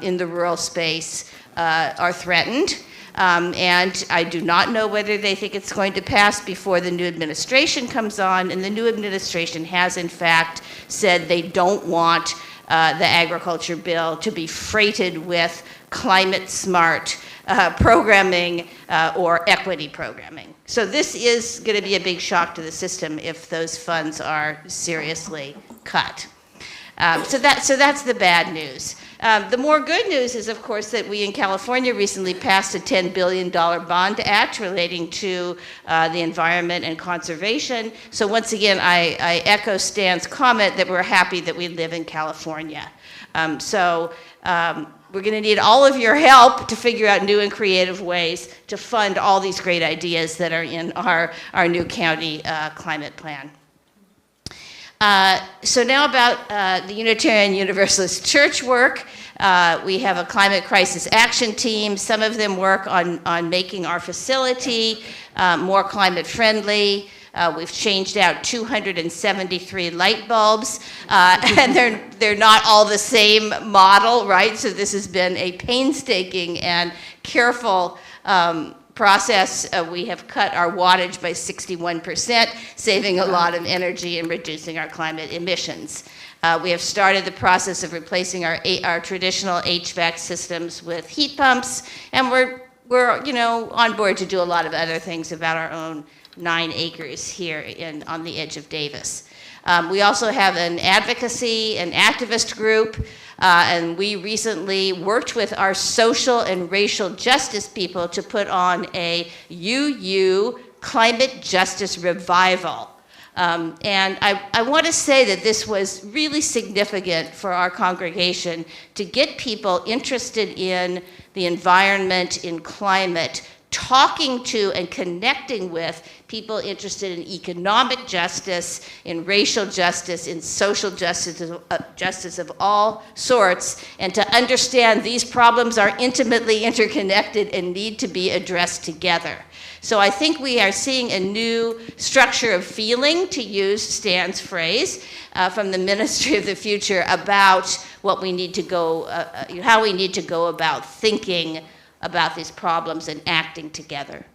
in the rural space are threatened. And I do not know whether they think it's going to pass before the new administration comes on. And the new administration has, in fact, said they don't want the agriculture bill to be freighted with climate smart programming or equity programming. So this is going to be a big shock to the system if those funds are seriously cut. So that's the bad news. The more good news is, of course, that we in California recently passed a $10 billion bond act relating to the environment and conservation. So once again, I echo Stan's comment that we're happy that we live in California. We're going to need all of your help to figure out new and creative ways to fund all these great ideas that are in our new county climate plan. So now about the Unitarian Universalist Church work. We have a climate crisis action team. Some of them work on making our facility more climate friendly. We've changed out 273 light bulbs, and they're not all the same model, right? So this has been a painstaking and careful process. We have cut our wattage by 61%, saving a lot of energy and reducing our climate emissions. We have started the process of replacing our traditional HVAC systems with heat pumps, and we're on board to do a lot of other things about our own 9 acres here on the edge of Davis. We also have an advocacy and activist group, and we recently worked with our social and racial justice people to put on a UU climate justice revival. And I want to say that this was really significant for our congregation to get people interested in the environment, in climate, talking to and connecting with people interested in economic justice, in racial justice, in social justice of all sorts, and to understand these problems are intimately interconnected and need to be addressed together. So I think we are seeing a new structure of feeling, to use Stan's phrase, from the Ministry of the Future about what we need to go, how we need to go about thinking about these problems and acting together.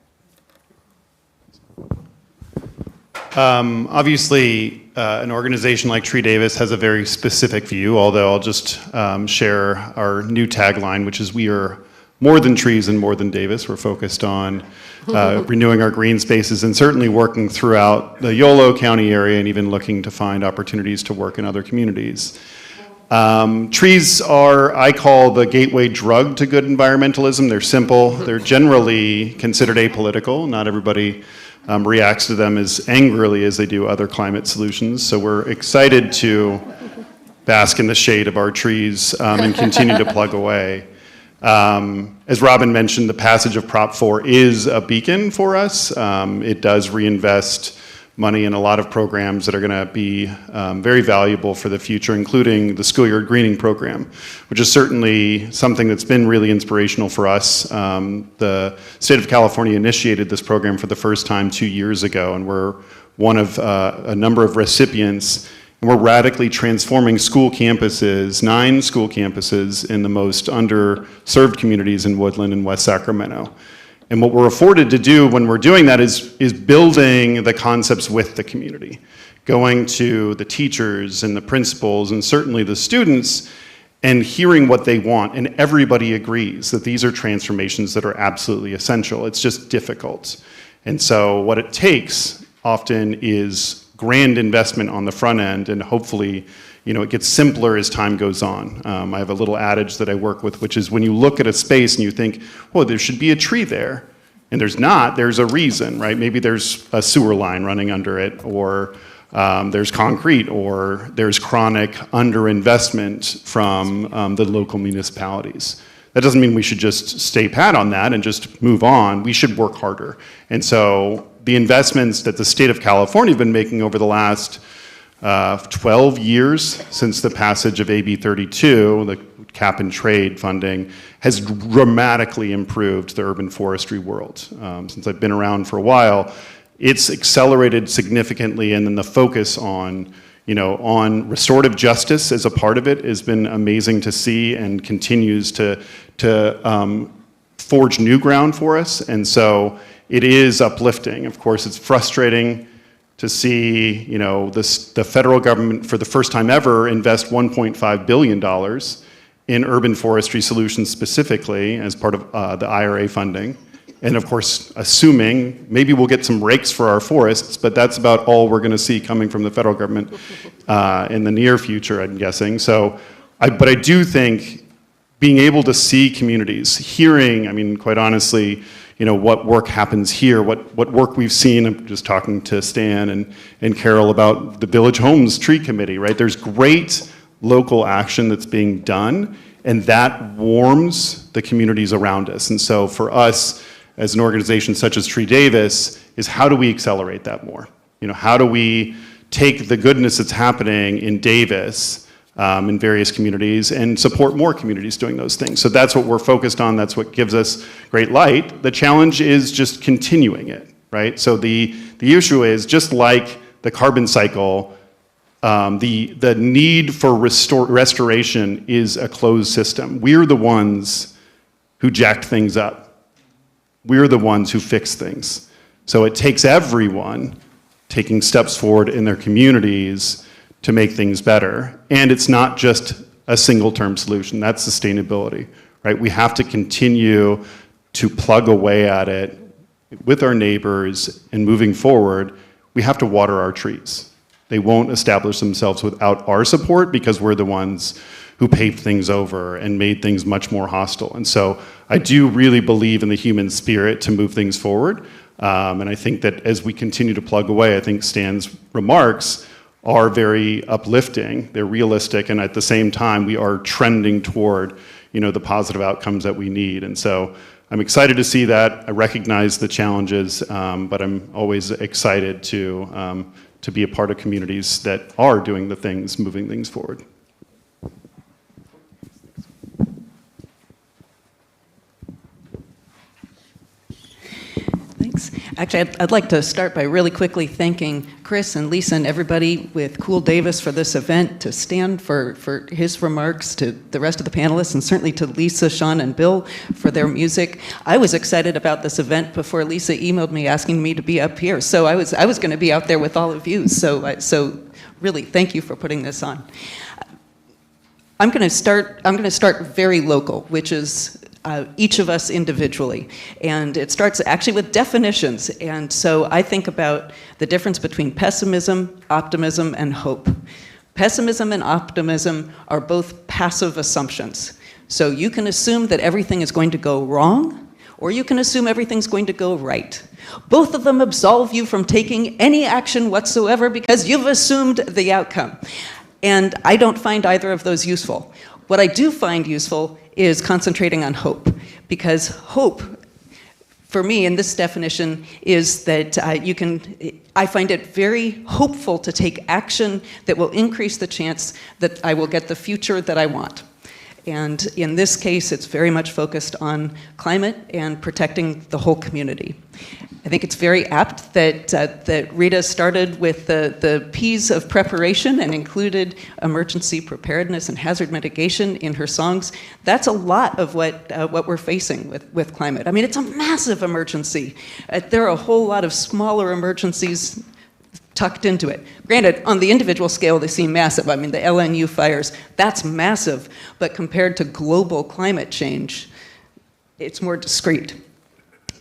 Obviously, an organization like Tree Davis has a very specific view, although I'll just share our new tagline, which is, we are more than trees and more than Davis. We're focused on renewing our green spaces and certainly working throughout the Yolo County area and even looking to find opportunities to work in other communities. Trees are, I call, the gateway drug to good environmentalism. They're simple. They're generally considered apolitical. Not everybody reacts to them as angrily as they do other climate solutions. So we're excited to bask in the shade of our trees and continue to plug away. As Robin mentioned, the passage of Prop 4 is a beacon for us. It does reinvest money in a lot of programs that are going to be very valuable for the future, including the schoolyard greening program, which is certainly something that's been really inspirational for us. The state of California initiated this program for the first time 2 years ago, and we're one of a number of recipients. And we're radically transforming school campuses, 9 school campuses in the most underserved communities in Woodland and West Sacramento. And what we're afforded to do when we're doing that is building the concepts with the community, going to the teachers and the principals and certainly the students and hearing what they want. And everybody agrees that these are transformations that are absolutely essential. It's just difficult. And so what it takes often is grand investment on the front end, and hopefully, it gets simpler as time goes on. I have a little adage that I work with, which is when you look at a space and you think, well, there should be a tree there, and there's not, there's a reason, right? Maybe there's a sewer line running under it, or there's concrete, or there's chronic underinvestment from the local municipalities. That doesn't mean we should just stay pat on that and just move on. We should work harder. And so the investments that the state of California have been making over the last 12 years since the passage of AB 32, the cap and trade funding, has dramatically improved the urban forestry world. Since I've been around for a while, it's accelerated significantly, and then the focus on restorative justice as a part of it has been amazing to see and continues to forge new ground for us. And so it is uplifting. Of course, it's frustrating to see, the federal government for the first time ever invest $1.5 billion in urban forestry solutions specifically as part of the IRA funding. And of course, assuming maybe we'll get some rakes for our forests, but that's about all we're going to see coming from the federal government in the near future, I'm guessing. But I do think being able to see communities, hearing, quite honestly, what work happens here, what work we've seen. I'm just talking to Stan and Carol about the Village Homes Tree Committee, right? There's great local action that's being done, and that warms the communities around us. And so for us, as an organization such as Tree Davis, is how do we accelerate that more? How do we take the goodness that's happening in Davis, in various communities, and support more communities doing those things? So that's what we're focused on. That's what gives us great light. The challenge is just continuing it, right? So the issue is, just like the carbon cycle, the need for restoration is a closed system. We're the ones who jacked things up. We're the ones who fix things. So it takes everyone taking steps forward in their communities to make things better. And it's not just a single-term solution. That's sustainability, right? We have to continue to plug away at it with our neighbors, and moving forward, we have to water our trees. They won't establish themselves without our support, because we're the ones who paved things over and made things much more hostile. And so I do really believe in the human spirit to move things forward. And I think that as we continue to plug away, I think Stan's remarks are very uplifting. They're realistic, and at the same time, we are trending toward, the positive outcomes that we need. And so I'm excited to see that. I recognize the challenges, but I'm always excited to be a part of communities that are doing the things, moving things forward. Thanks. Actually, I'd like to start by really quickly thanking Chris and Lisa and everybody with Cool Davis for this event, to Stan for his remarks, to the rest of the panelists, and certainly to Lisa, Sean, and Bill for their music. I was excited about this event before Lisa emailed me asking me to be up here, so I was going to be out there with all of you. So really, thank you for putting this on. I'm going to start very local, which is each of us individually. And it starts actually with definitions. And so I think about the difference between pessimism, optimism, and hope. Pessimism and optimism are both passive assumptions. So you can assume that everything is going to go wrong, or you can assume everything's going to go right. Both of them absolve you from taking any action whatsoever because you've assumed the outcome. And I don't find either of those useful. What I do find useful is concentrating on hope, because hope for me, in this definition, is that I find it very hopeful to take action that will increase the chance that I will get the future that I want. And in this case, it's very much focused on climate and protecting the whole community. I think it's very apt that Rita started with the P's of preparation and included emergency preparedness and hazard mitigation in her songs. That's a lot of what we're facing with climate. I mean, it's a massive emergency. There are a whole lot of smaller emergencies tucked into it. Granted, on the individual scale, they seem massive. I mean, the LNU fires, that's massive. But compared to global climate change, it's more discrete.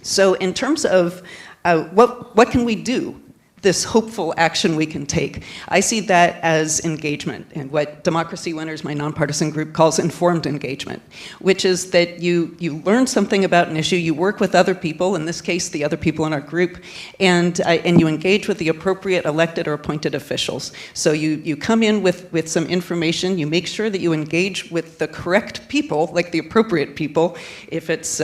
So in terms of what can we do, this hopeful action we can take, I see that as engagement, and what Democracy Winners, my nonpartisan group, calls informed engagement, which is that you learn something about an issue, you work with other people, in this case the other people in our group, and you engage with the appropriate elected or appointed officials. So you come in with some information, you make sure that you engage with the correct people, like the appropriate people. If it's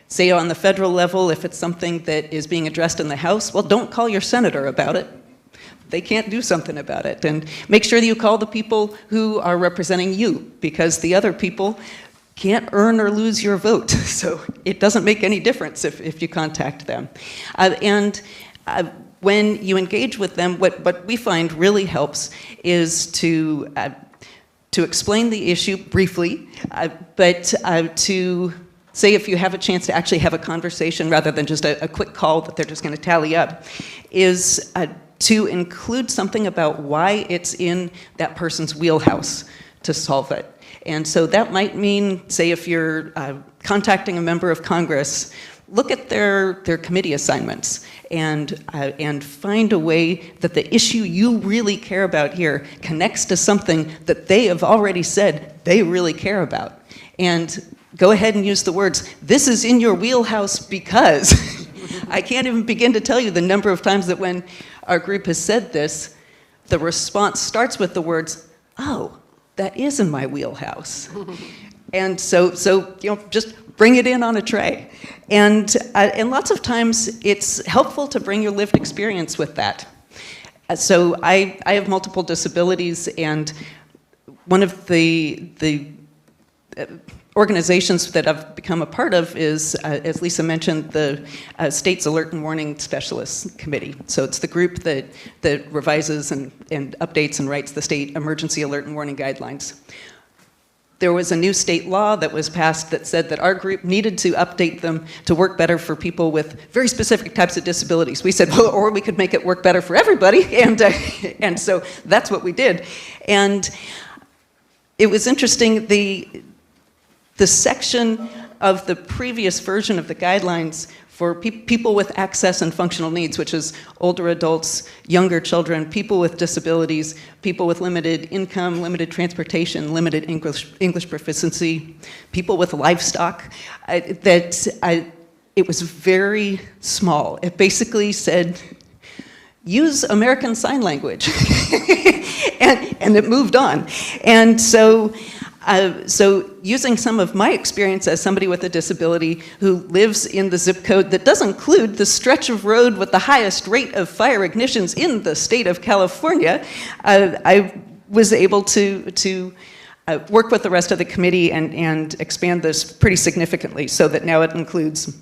say on the federal level, if it's something that is being addressed in the House, well, don't call your senator about it. They can't do something about it. And make sure that you call the people who are representing you, because the other people can't earn or lose your vote. So it doesn't make any difference if you contact them. When you engage with them, what we find really helps is to explain the issue briefly, but to say if you have a chance to actually have a conversation rather than just a quick call that they're just going to tally up, is to include something about why it's in that person's wheelhouse to solve it. And so that might mean, say if you're contacting a member of Congress, look at their committee assignments and find a way that the issue you really care about here connects to something that they have already said they really care about. And go ahead and use the words, this is in your wheelhouse because. I can't even begin to tell you the number of times that when our group has said this, the response starts with the words, oh, that is in my wheelhouse. And so just bring it in on a tray. And lots of times it's helpful to bring your lived experience with that. So I have multiple disabilities, and one of the organizations that I've become a part of is, as Lisa mentioned, the State's Alert and Warning Specialists Committee. So it's the group that revises and updates and writes the state emergency alert and warning guidelines. There was a new state law that was passed that said that our group needed to update them to work better for people with very specific types of disabilities. We said, well, or we could make it work better for everybody, and so that's what we did. And it was interesting, the section of the previous version of the guidelines for people with access and functional needs, which is older adults, younger children, people with disabilities, people with limited income, limited transportation, limited English proficiency, people with livestock, it was very small. It basically said, use American Sign Language. and it moved on. And so using some of my experience as somebody with a disability who lives in the zip code that does include the stretch of road with the highest rate of fire ignitions in the state of California, I was able to work with the rest of the committee and expand this pretty significantly so that now it includes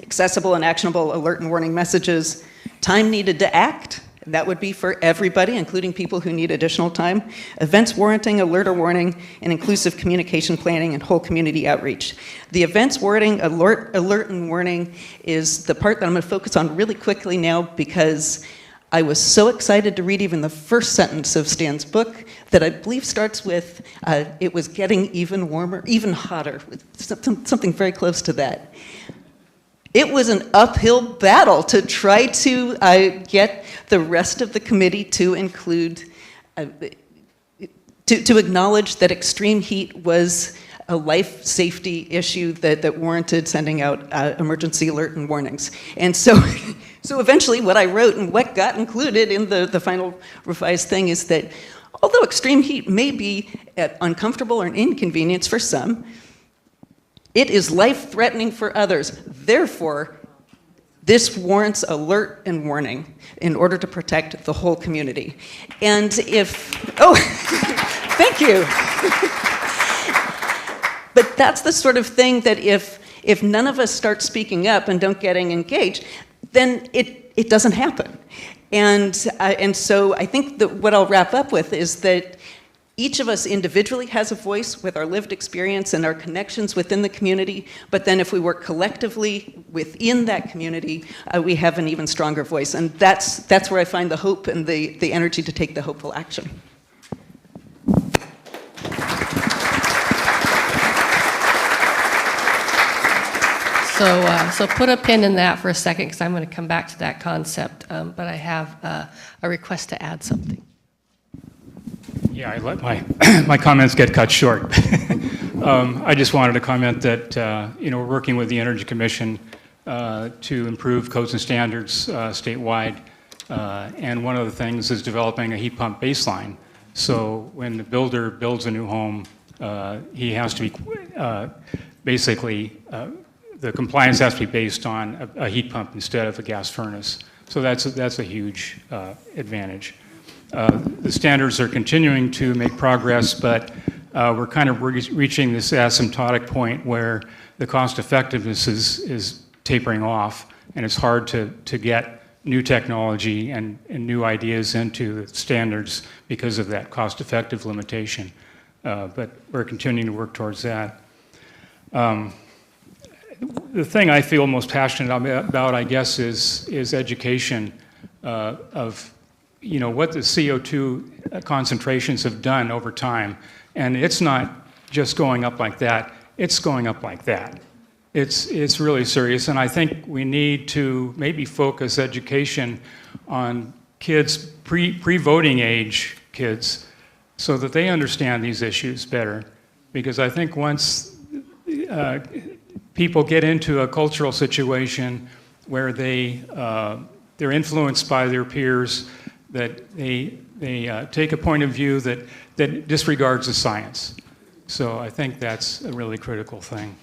accessible and actionable alert and warning messages, time needed to act. That would be for everybody, including people who need additional time. Events warranting alert or warning, and inclusive communication planning and whole community outreach. The events warranting alert and warning is the part that I'm going to focus on really quickly now, because I was so excited to read even the first sentence of Stan's book that I believe starts with, it was getting even warmer, even hotter, something very close to that. It was an uphill battle to try to get the rest of the committee to include, to acknowledge that extreme heat was a life safety issue that warranted sending out emergency alert and warnings. And so eventually what I wrote and what got included in the final revised thing is that although extreme heat may be uncomfortable or an inconvenience for some, it is life-threatening for others. Therefore, This warrants alert and warning in order to protect the whole community. And thank you. But that's the sort of thing that if none of us start speaking up and don't getting engaged, then it doesn't happen. And so I think that what I'll wrap up with is that each of us individually has a voice with our lived experience and our connections within the community, but then if we work collectively within that community, we have an even stronger voice. And that's where I find the hope and the energy to take the hopeful action. So put a pin in that for a second, because I'm going to come back to that concept, but I have a request to add something. Yeah, I let my comments get cut short. I just wanted to comment that we're working with the Energy Commission to improve codes and standards statewide, and one of the things is developing a heat pump baseline. So when the builder builds a new home, he has to be basically the compliance has to be based on a heat pump instead of a gas furnace. So that's a huge advantage. The standards are continuing to make progress, but we're kind of reaching this asymptotic point where the cost effectiveness is tapering off, and it's hard to get new technology and new ideas into the standards because of that cost effective limitation. But we're continuing to work towards that. The thing I feel most passionate about, I guess, is education of what the CO2 concentrations have done over time. And it's not just going up like that, it's going up like that. It's really serious, and I think we need to maybe focus education on kids, pre-voting age kids, so that they understand these issues better. Because I think once people get into a cultural situation where they're influenced by their peers, that they take a point of view that disregards the science. So I think that's a really critical thing.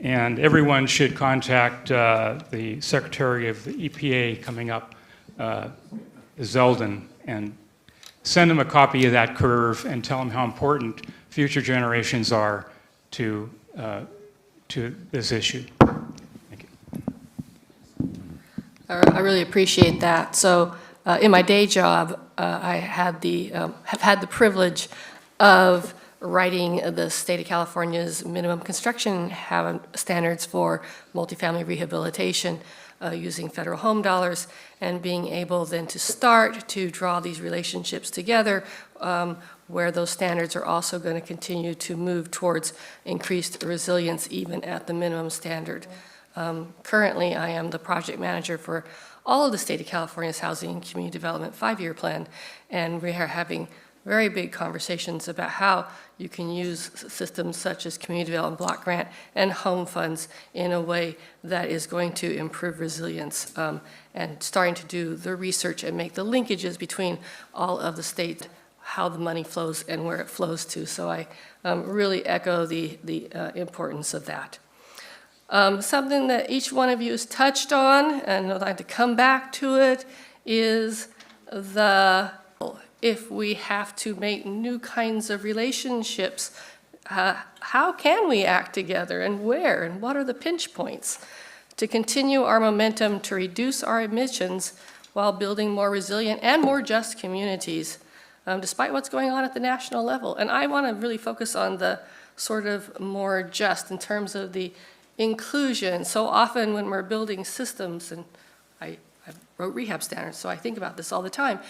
And everyone should contact the Secretary of the EPA coming up, Zeldin, and send him a copy of that curve and tell him how important future generations are to this issue. Thank you. I really appreciate that. So in my day job, I have had the privilege of writing the state of California's minimum construction standards for multifamily rehabilitation using federal home dollars, and being able then to start to draw these relationships together where those standards are also going to continue to move towards increased resilience even at the minimum standard. Currently, I am the project manager for all of the state of California's Housing and Community Development 5-year plan, and we are having very big conversations about how you can use systems such as Community Development Block Grant and home funds in a way that is going to improve resilience, and starting to do the research and make the linkages between all of the state, how the money flows and where it flows to. So I really echo the importance of that. Something that each one of you has touched on, and I'd like to come back to it, is if we have to make new kinds of relationships, how can we act together, and where, and what are the pinch points to continue our momentum to reduce our emissions while building more resilient and more just communities, despite what's going on at the national level. And I want to really focus on the sort of more just in terms of the inclusion. So often when we're building systems, and I wrote rehab standards, so I think about this all the time,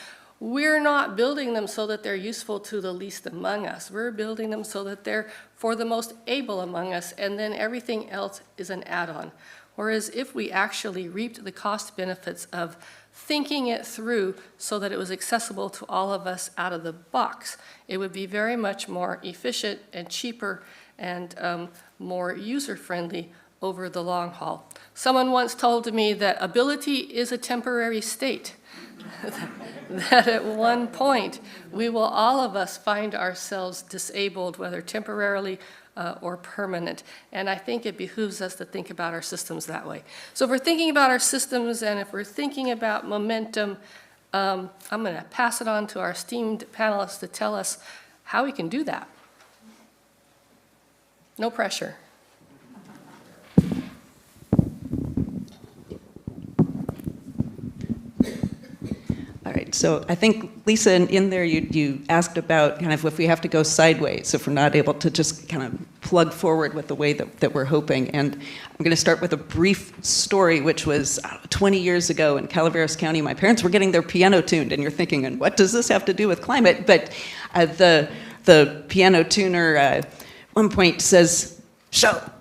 we're not building them so that they're useful to the least among us. We're building them so that they're for the most able among us, and then everything else is an add-on. Whereas if we actually reaped the cost benefits of thinking it through so that it was accessible to all of us out of the box, it would be very much more efficient and cheaper and more user-friendly over the long haul. Someone once told me that ability is a temporary state. That at one point, we will all of us find ourselves disabled, whether temporarily or permanent. And I think it behooves us to think about our systems that way. So if we're thinking about our systems and if we're thinking about momentum, I'm going to pass it on to our esteemed panelists to tell us how we can do that. No pressure. All right, so I think, Lisa, in there you asked about kind of if we have to go sideways, if we're not able to just kind of plug forward with the way that we're hoping. And I'm going to start with a brief story, which was 20 years ago in Calaveras County. My parents were getting their piano tuned, and you're thinking, and what does this have to do with climate? But the piano tuner at one point says, "So, are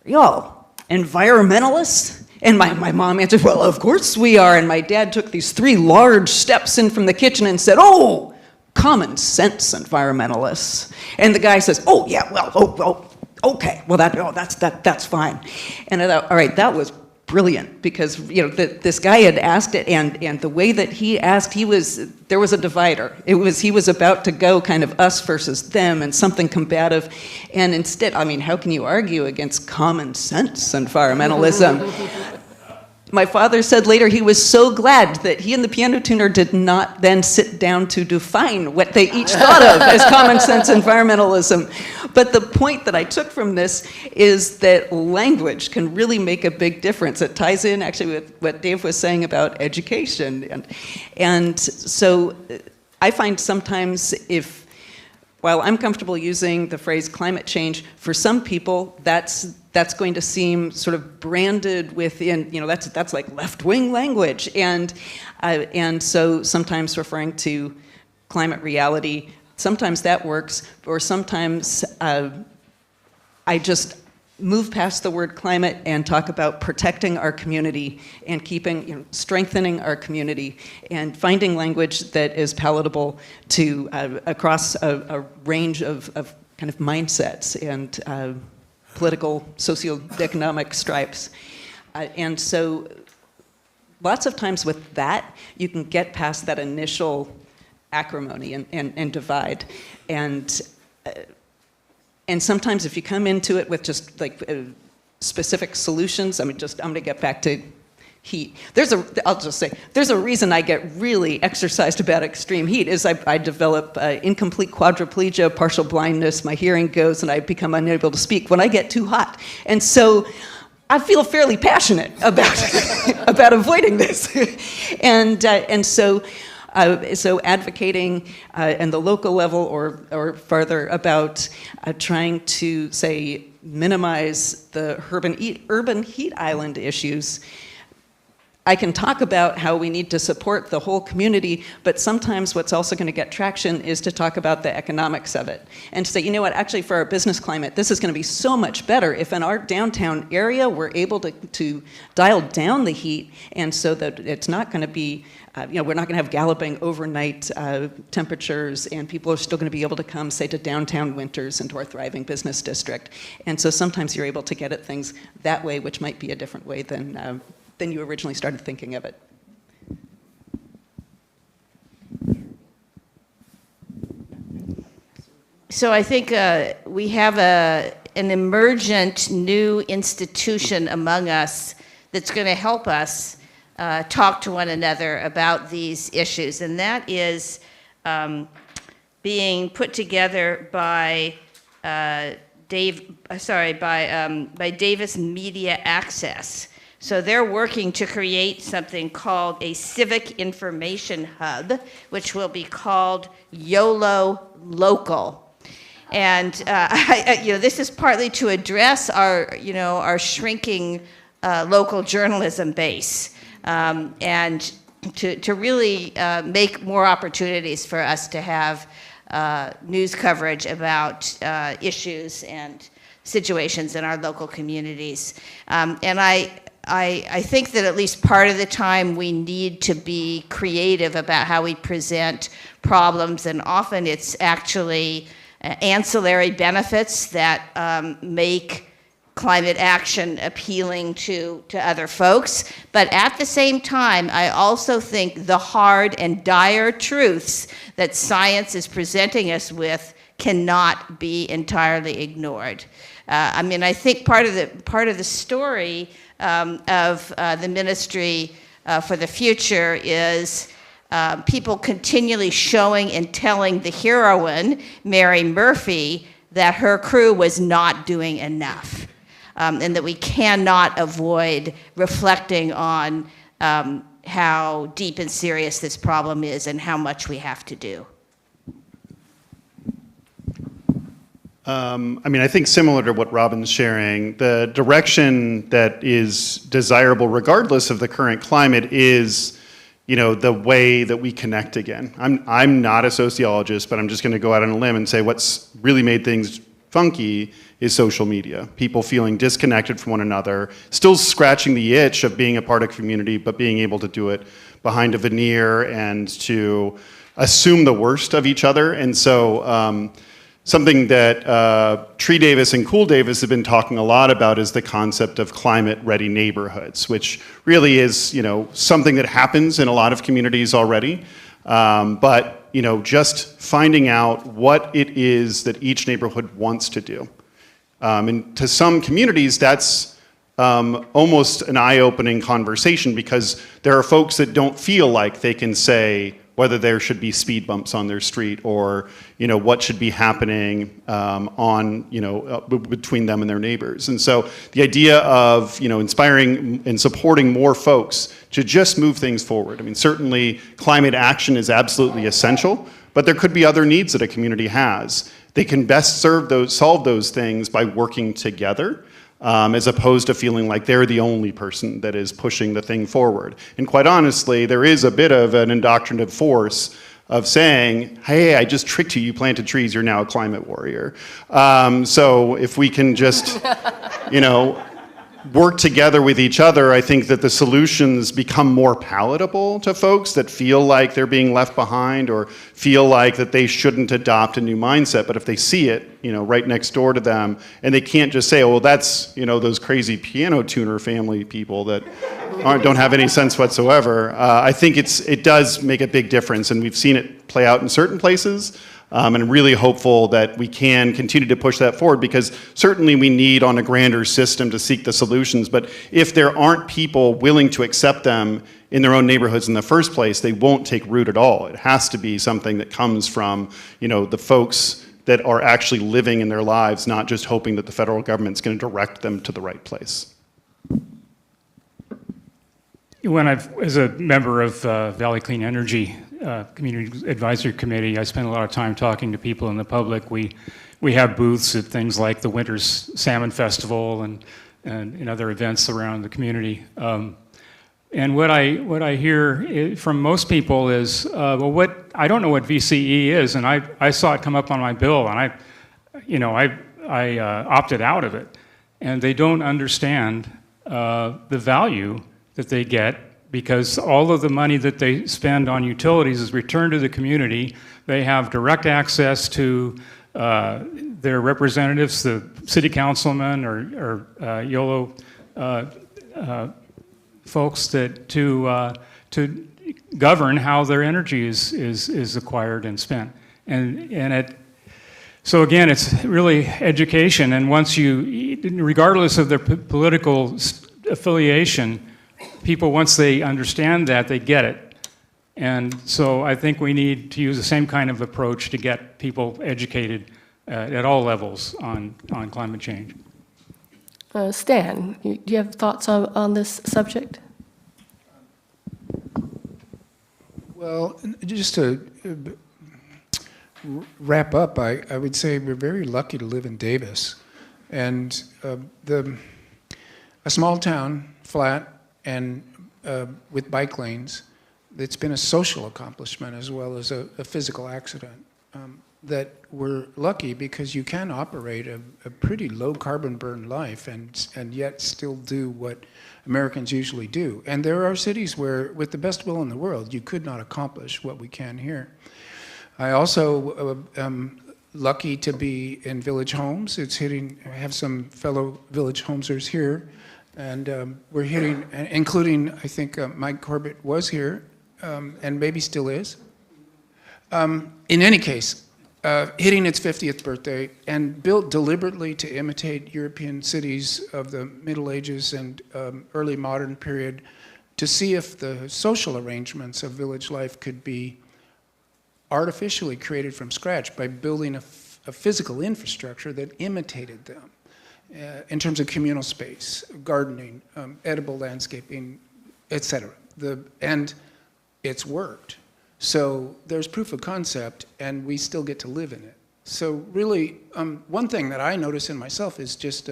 y'all environmentalists?" And my mom answered, "Well, of course we are." And my dad took these 3 large steps in from the kitchen and said, "Oh, common sense environmentalists." And the guy says, "Oh, yeah, well, okay, well, that's fine." And I thought, all right, that was brilliant, because this guy had asked it, and the way that he asked, there was a divider. He was about to go kind of us versus them and something combative, and instead, I mean, how can you argue against common sense environmentalism? My father said later he was so glad that he and the piano tuner did not then sit down to define what they each thought of as common sense environmentalism. But the point that I took from this is that language can really make a big difference. It ties in actually with what Dave was saying about education. And so I find sometimes while I'm comfortable using the phrase climate change, for some people that's going to seem sort of branded within, that's like left-wing language. And so sometimes referring to climate reality, sometimes that works, or sometimes I just move past the word climate and talk about protecting our community and strengthening our community and finding language that is palatable to across a range of kind of mindsets and political, socioeconomic stripes. And so lots of times with that, you can get past that initial acrimony and divide. And sometimes if you come into it with just like specific solutions, I'm going to get back to heat. I'll just say, there's a reason I get really exercised about extreme heat is I develop incomplete quadriplegia, partial blindness, my hearing goes, and I become unable to speak when I get too hot. And so I feel fairly passionate about avoiding this. And so advocating at the local level or farther about trying to, say, minimize the urban heat island issues. I can talk about how we need to support the whole community, but sometimes what's also going to get traction is to talk about the economics of it. And to say, you know what, actually for our business climate, this is going to be so much better if in our downtown area we're able to dial down the heat, and so that it's not going to be, we're not going to have galloping overnight temperatures, and people are still going to be able to come, say, to downtown Winters and to our thriving business district. And so sometimes you're able to get at things that way, which might be a different way than you originally started thinking of it. So I think we have an emergent new institution among us that's going to help us talk to one another about these issues, and that is being put together by Davis Media Access. So they're working to create something called a Civic Information Hub, which will be called YOLO Local. And this is partly to address our shrinking local journalism base, and to really make more opportunities for us to have news coverage about issues and situations in our local communities. And I think that at least part of the time we need to be creative about how we present problems, and often it's actually ancillary benefits that make climate action appealing to other folks. But at the same time, I also think the hard and dire truths that science is presenting us with cannot be entirely ignored. I mean, I think part of the story of the Ministry for the Future is people continually showing and telling the heroine, Mary Murphy, that her crew was not doing enough, and that we cannot avoid reflecting on how deep and serious this problem is and how much we have to do. I mean, I think similar to what Robin's sharing, the direction that is desirable regardless of the current climate is, you know, the way that we connect again. I'm not a sociologist, but I'm just going to go out on a limb and say what's really made things funky is social media. People feeling disconnected from one another, still scratching the itch of being a part of community, but being able to do it behind a veneer and to assume the worst of each other. And so something that Tree Davis and Cool Davis have been talking a lot about is the concept of climate-ready neighborhoods, which really is, you know, something that happens in a lot of communities already. But, you know, just finding out what it is that each neighborhood wants to do. And to some communities, that's almost an eye-opening conversation because there are folks that don't feel like they can say whether there should be speed bumps on their street or, you know, what should be happening on, you know, between them and their neighbors. And so the idea of, you know, inspiring and supporting more folks to just move things forward. I mean, certainly climate action is absolutely essential, but there could be other needs that a community has. They can best solve those things by working together. As opposed to feeling like they're the only person that is pushing the thing forward. And quite honestly, there is a bit of an indoctrinative force of saying, hey, I just tricked you, you planted trees, you're now a climate warrior. So if we can just, you know, work together with each other, I think that the solutions become more palatable to folks that feel like they're being left behind or feel like that they shouldn't adopt a new mindset. But if they see it, you know, right next door to them, and they can't just say, oh, well, that's, you know, those crazy piano tuner family people that don't have any sense whatsoever. I think it does make a big difference, and we've seen it play out in certain places. And I'm really hopeful that we can continue to push that forward because certainly we need on a grander system to seek the solutions. But if there aren't people willing to accept them in their own neighborhoods in the first place, they won't take root at all. It has to be something that comes from, you know, the folks that are actually living in their lives, not just hoping that the federal government's going to direct them to the right place. As a member of Valley Clean Energy Community Advisory Committee, I spend a lot of time talking to people in the public. We have booths at things like the Winter's Salmon Festival and other events around the community. And what I hear from most people is, well, I don't know what VCE is, and I saw it come up on my bill, and I opted out of it, and they don't understand the value that they get because all of the money that they spend on utilities is returned to the community. They have direct access to their representatives, the city councilmen or YOLO folks to govern how their energy is acquired and spent. So again, it's really education, and regardless of their political affiliation, people, once they understand that, they get it. And so I think we need to use the same kind of approach to get people educated at all levels on climate change. Stan, do you have thoughts on this subject? Well, just to wrap up, I would say we're very lucky to live in Davis. And a small town, flat, and with bike lanes, it's been a social accomplishment as well as a physical accident. That we're lucky because you can operate a pretty low carbon burn life and yet still do what Americans usually do. And there are cities where, with the best will in the world, you could not accomplish what we can here. I also am lucky to be in Village Homes. I have some fellow Village Homesers here, and we're hitting, including, I think Mike Corbett was here, and maybe still is. In any case, hitting its 50th birthday, and built deliberately to imitate European cities of the Middle Ages and early modern period, to see if the social arrangements of village life could be artificially created from scratch by building a physical infrastructure that imitated them in terms of communal space, gardening, edible landscaping, etc. And it's worked. So there's proof of concept, and we still get to live in it. So really, one thing that I notice in myself is just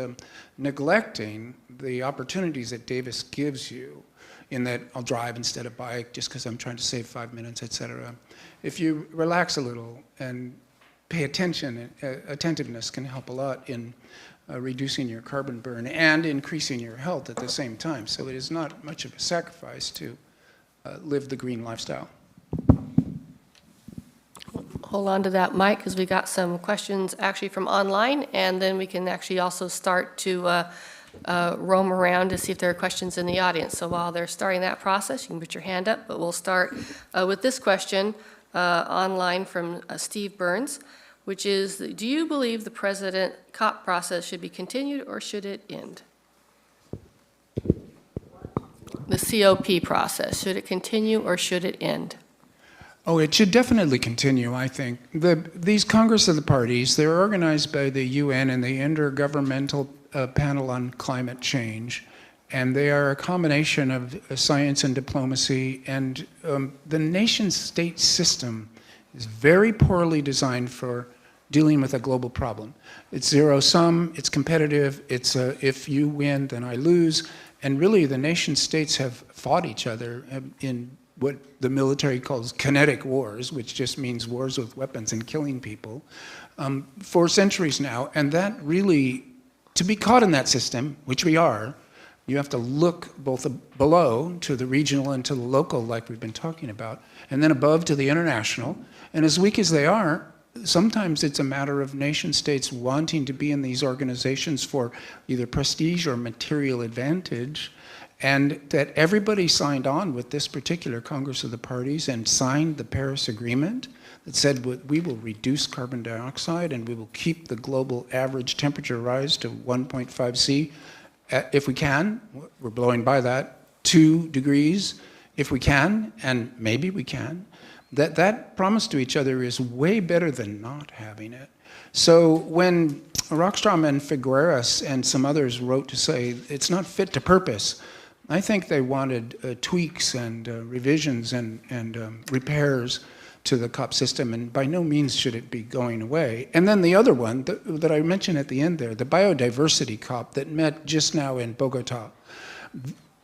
neglecting the opportunities that Davis gives you, in that I'll drive instead of bike just because I'm trying to save 5 minutes, etc. If you relax a little and pay attention, attentiveness can help a lot in reducing your carbon burn and increasing your health at the same time. So it is not much of a sacrifice to live the green lifestyle. Hold on to that, Mike, because we got some questions actually from online, and then we can actually also start to roam around to see if there are questions in the audience. So while they're starting that process, you can put your hand up, but we'll start with this question online from Steve Burns, which is, do you believe the president COP process should be continued or should it end? The COP process, should it continue or should it end? Oh, it should definitely continue, I think. These Congress of the Parties, they're organized by the UN and the Intergovernmental Panel on Climate Change, and they are a combination of science and diplomacy, and the nation-state system is very poorly designed for dealing with a global problem. It's zero-sum, it's competitive, it's if you win, then I lose, and really the nation-states have fought each other in what the military calls kinetic wars, which just means wars with weapons and killing people, for centuries now. And that really, to be caught in that system, which we are, you have to look both below to the regional and to the local, like we've been talking about, and then above to the international. And as weak as they are, sometimes it's a matter of nation states wanting to be in these organizations for either prestige or material advantage, and that everybody signed on with this particular Congress of the Parties and signed the Paris Agreement that said we will reduce carbon dioxide and we will keep the global average temperature rise to 1.5 C if we can. We're blowing by that. 2 degrees if we can, and maybe we can. That promise to each other is way better than not having it. So when Rockstrom and Figueres and some others wrote to say it's not fit to purpose, I think they wanted tweaks and revisions and repairs to the COP system, and by no means should it be going away. And then the other one that I mentioned at the end there, the biodiversity COP that met just now in Bogota.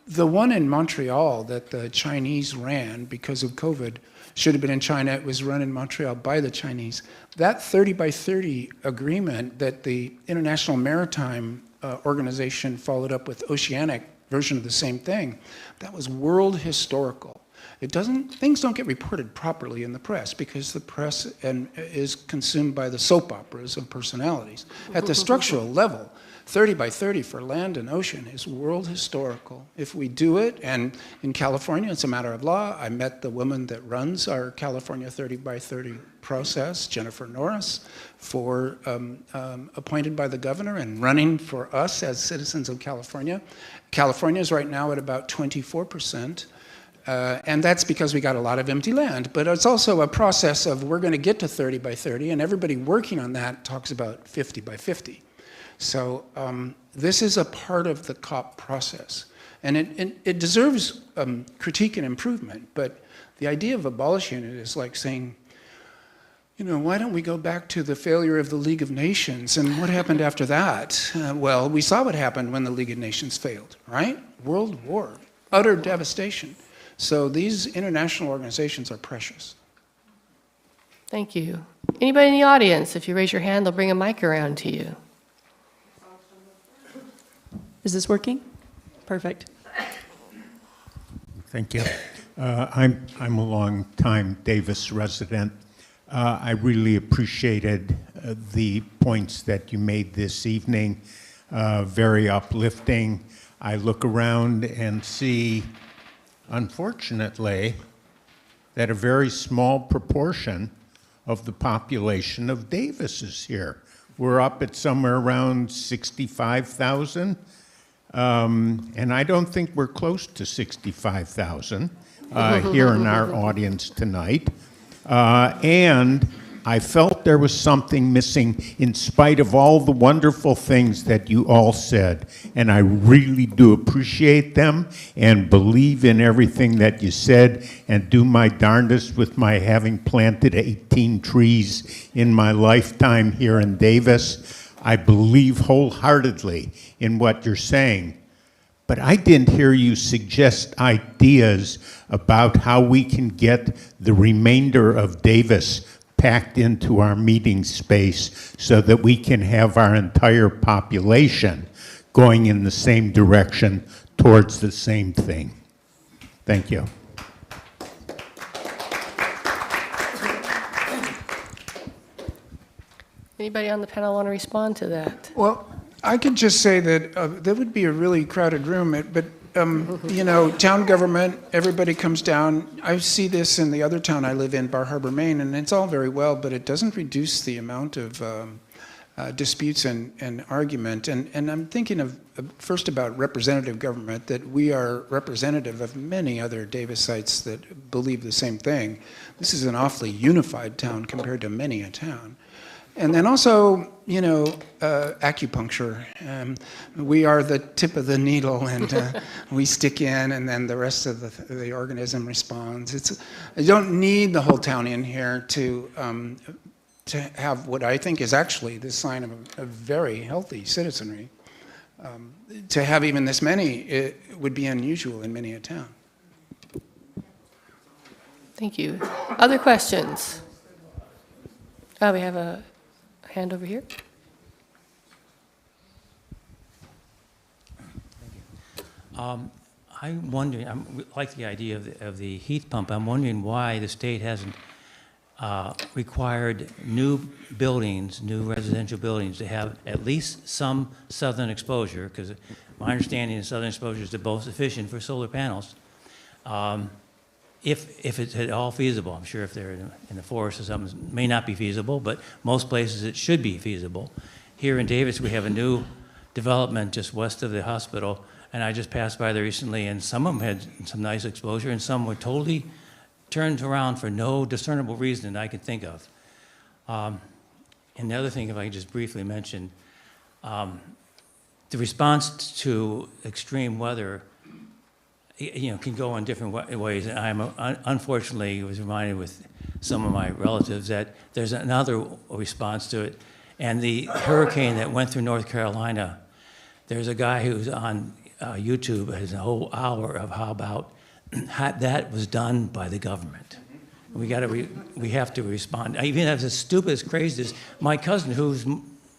The one in Montreal that the Chinese ran because of COVID should have been in China. It was run in Montreal by the Chinese. That 30 by 30 agreement that the International Maritime Organization followed up with Oceanic version of the same thing, that was world historical. Things don't get reported properly in the press because the press is consumed by the soap operas of personalities. At the structural level, 30 by 30 for land and ocean is world historical. If we do it, and in California, it's a matter of law. I met the woman that runs our California 30 by 30 process, Jennifer Norris, appointed by the governor and running for us as citizens of California. California is right now at about 24%. And that's because we got a lot of empty land. But it's also a process of we're going to get to 30 by 30, and everybody working on that talks about 50 by 50. So this is a part of the COP process. And it deserves critique and improvement. But the idea of abolishing it is like saying, you know, why don't we go back to the failure of the League of Nations? And what happened after that? Well, we saw what happened when the League of Nations failed, right? World War, utter devastation. So these international organizations are precious. Thank you. Anybody in the audience, if you raise your hand, they'll bring a mic around to you. Is this working? Perfect. Thank you. I'm a long-time Davis resident. I really appreciated the points that you made this evening. Very uplifting. I look around and see, unfortunately, that a very small proportion of the population of Davis is here. We're up at somewhere around 65,000. And I don't think we're close to 65,000 here in our audience tonight. And I felt there was something missing in spite of all the wonderful things that you all said. And I really do appreciate them and believe in everything that you said and do my darndest with my having planted 18 trees in my lifetime here in Davis. I believe wholeheartedly in what you're saying. But I didn't hear you suggest ideas about how we can get the remainder of Davis packed into our meeting space so that we can have our entire population going in the same direction towards the same thing. Thank you. Anybody on the panel want to respond to that? Well, I could just say that that would be a really crowded room, but you know, town government, everybody comes down. I see this in the other town I live in, Bar Harbor, Maine, and it's all very well, but it doesn't reduce the amount of disputes and argument. And I'm thinking of first about representative government, that we are representative of many other Davisites that believe the same thing. This is an awfully unified town compared to many a town. And then also, you know, acupuncture. We are the tip of the needle, and we stick in, and then the rest of the organism responds. I don't need the whole town in here to have what I think is actually the sign of a very healthy citizenry. To have even this many, it would be unusual in many a town. Thank you. Other questions? We have a hand over here. I'm wondering, I like the idea of the heat pump. I'm wondering why the state hasn't required new buildings, new residential buildings, to have at least some southern exposure, because my understanding is southern exposure is the most efficient for solar panels. If it's at all feasible. I'm sure if they're in the forest or something, it may not be feasible, but most places it should be feasible. Here in Davis, we have a new development just west of the hospital, and I just passed by there recently, and some of them had some nice exposure, and some were totally turned around for no discernible reason that I can think of. And the other thing, if I could just briefly mention, the response to extreme weather, you know, can go in different ways. And I'm unfortunately was reminded with some of my relatives that there's another response to it. And the hurricane that went through North Carolina, there's a guy who's on YouTube, has a whole hour of how about that was done by the government. We have to respond. Even as stupid as crazy as my cousin, who's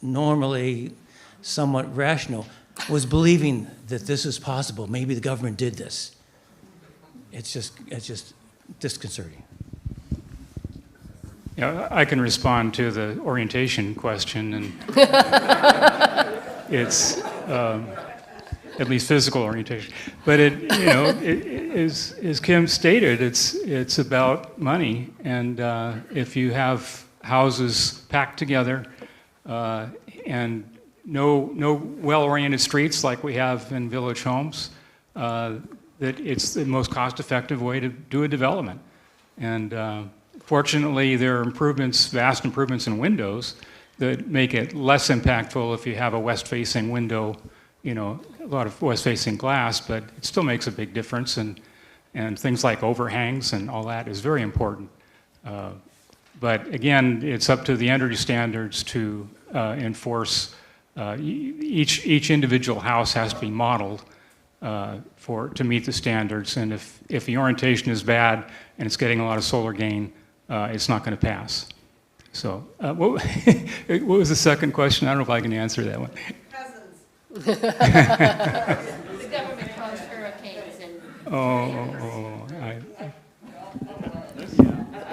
normally somewhat rational, was believing that this is possible. Maybe the government did this. It's just disconcerting. Yeah, I can respond to the orientation question, and it's at least physical orientation. But as Kim stated, it's about money, and if you have houses packed together and no well-oriented streets like we have in village homes, that it's the most cost-effective way to do a development. And fortunately, there are vast improvements in windows that make it less impactful if you have a west-facing window, a lot of west-facing glass, but it still makes a big difference. And things like overhangs and all that is very important. But again, it's up to the energy standards to enforce. Each individual house has to be modeled to meet the standards, and if the orientation is bad and it's getting a lot of solar gain, it's not going to pass. So, what was the second question? I don't know if I can answer that one. Cousins. The government caused hurricanes and.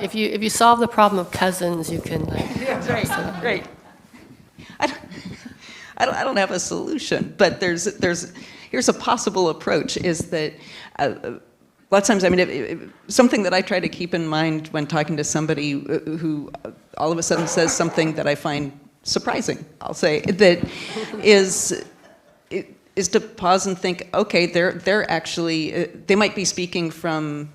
If you solve the problem of cousins, you can. Great. I don't have a solution, but here's a possible approach: is that lots of times, I mean, something that I try to keep in mind when talking to somebody who all of a sudden says something that I find surprising, I'll say, that is to pause and think, okay, they're actually, they might be speaking from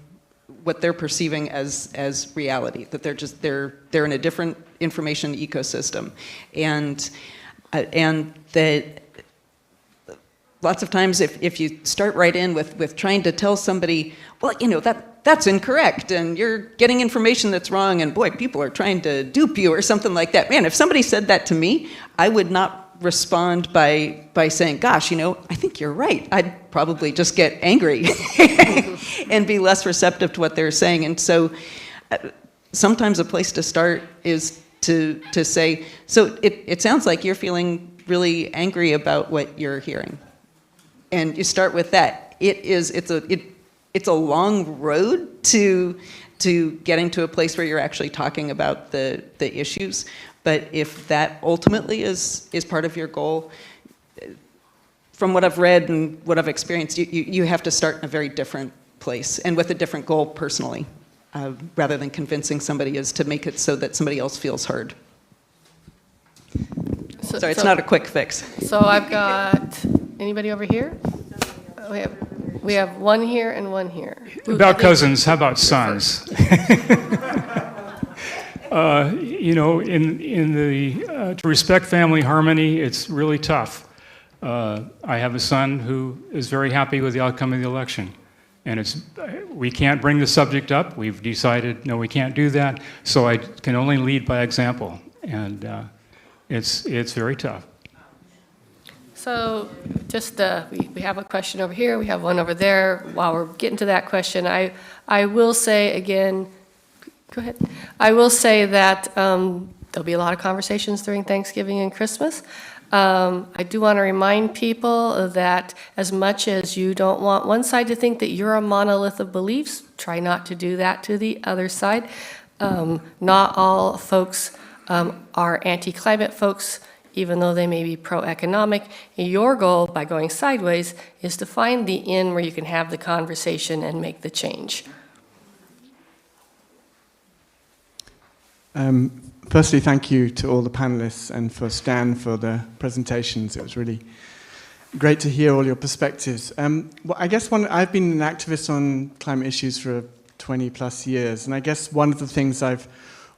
what they're perceiving as reality, that they're in a different information ecosystem, and that lots of times if you start right in with trying to tell somebody, well, you know, that's incorrect, and you're getting information that's wrong, and boy, people are trying to dupe you or something like that. Man, if somebody said that to me, I would not respond by saying, gosh, you know, I think you're right. I'd probably just get angry and be less receptive to what they're saying. And so sometimes a place to start is to say, so it sounds like you're feeling really angry about what you're hearing. And you start with that. It's a long road to getting to a place where you're actually talking about the issues. But if that ultimately is part of your goal, from what I've read and what I've experienced, you have to start in a very different place and with a different goal personally, rather than convincing somebody, is to make it so that somebody else feels heard. So it's not a quick fix. So I've got, anybody over here? We have one here and one here. About cousins, how about sons? You know, to respect family harmony, it's really tough. I have a son who is very happy with the outcome of the election, and we can't bring the subject up. We've decided, no, we can't do that, so I can only lead by example, and it's very tough. So just, we have a question over here, we have one over there. While we're getting to that question, I will say again, go ahead. I will say that there'll be a lot of conversations during Thanksgiving and Christmas. I do want to remind people that as much as you don't want one side to think that you're a monolith of beliefs, try not to do that to the other side. Not all folks are anti-climate folks, even though they may be pro-economic. Your goal by going sideways is to find the in where you can have the conversation and make the change. Firstly, thank you to all the panelists and for Stan for the presentations. It was really great to hear all your perspectives. Well, I guess I've been an activist on climate issues for 20 plus years, and I guess one of the things I've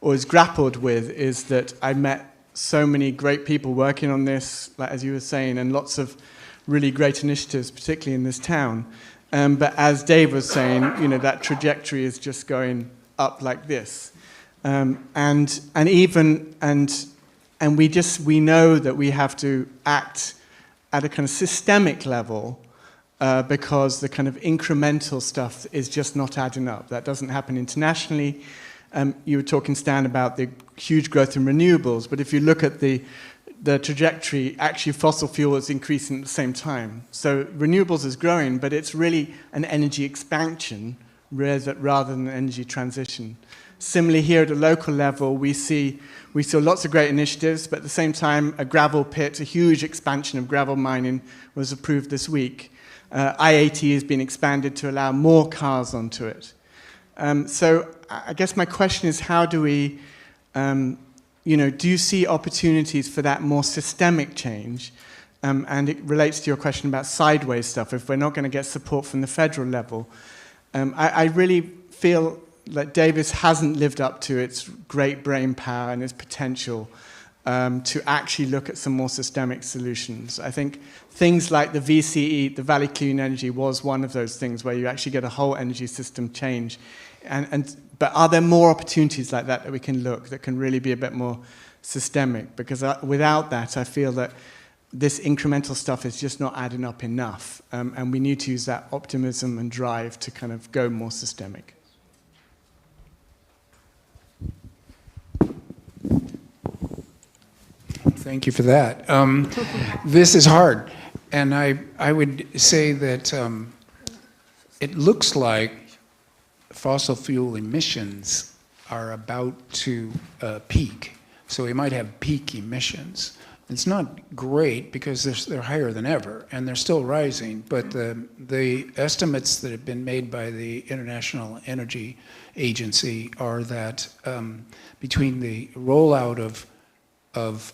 always grappled with is that I met so many great people working on this, like as you were saying, and lots of really great initiatives, particularly in this town. But as Dave was saying, you know, that trajectory is just going up like this. And we know that we have to act at a kind of systemic level because the kind of incremental stuff is just not adding up. That doesn't happen internationally. You were talking, Stan, about the huge growth in renewables, but if you look at the trajectory, actually fossil fuel is increasing at the same time. So renewables is growing, but it's really an energy expansion rather than an energy transition. Similarly, here at a local level, we saw lots of great initiatives, but at the same time, a gravel pit, a huge expansion of gravel mining was approved this week. I-80 has been expanded to allow more cars onto it. So I guess my question is, how do we, do you see opportunities for that more systemic change? And it relates to your question about sideways stuff. If we're not going to get support from the federal level, I really feel like Davis hasn't lived up to its great brain power and its potential to actually look at some more systemic solutions. I think things like the VCE, the Valley Clean Energy, was one of those things where you actually get a whole energy system change. But are there more opportunities like that we can look that can really be a bit more systemic? Because without that, I feel that this incremental stuff is just not adding up enough. And we need to use that optimism and drive to kind of go more systemic. Thank you for that. This is hard, and I would say that it looks like fossil fuel emissions are about to peak. So we might have peak emissions. It's not great because they're higher than ever, and they're still rising, but the estimates that have been made by the International Energy Agency are that between the rollout of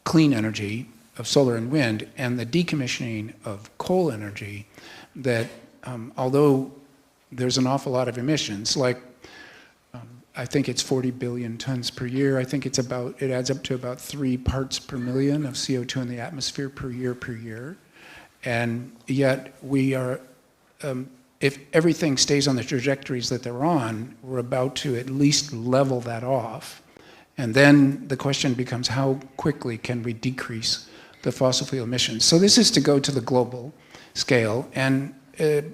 clean energy, of solar and wind, and the decommissioning of coal energy, that although there's an awful lot of emissions, like I think it's 40 billion tons per year. I think it adds up to about 3 parts per million of CO2 in the atmosphere per year. And yet we are, if everything stays on the trajectories that they're on, we're about to at least level that off. And then the question becomes, how quickly can we decrease the fossil fuel emissions? So this is to go to the global scale. And the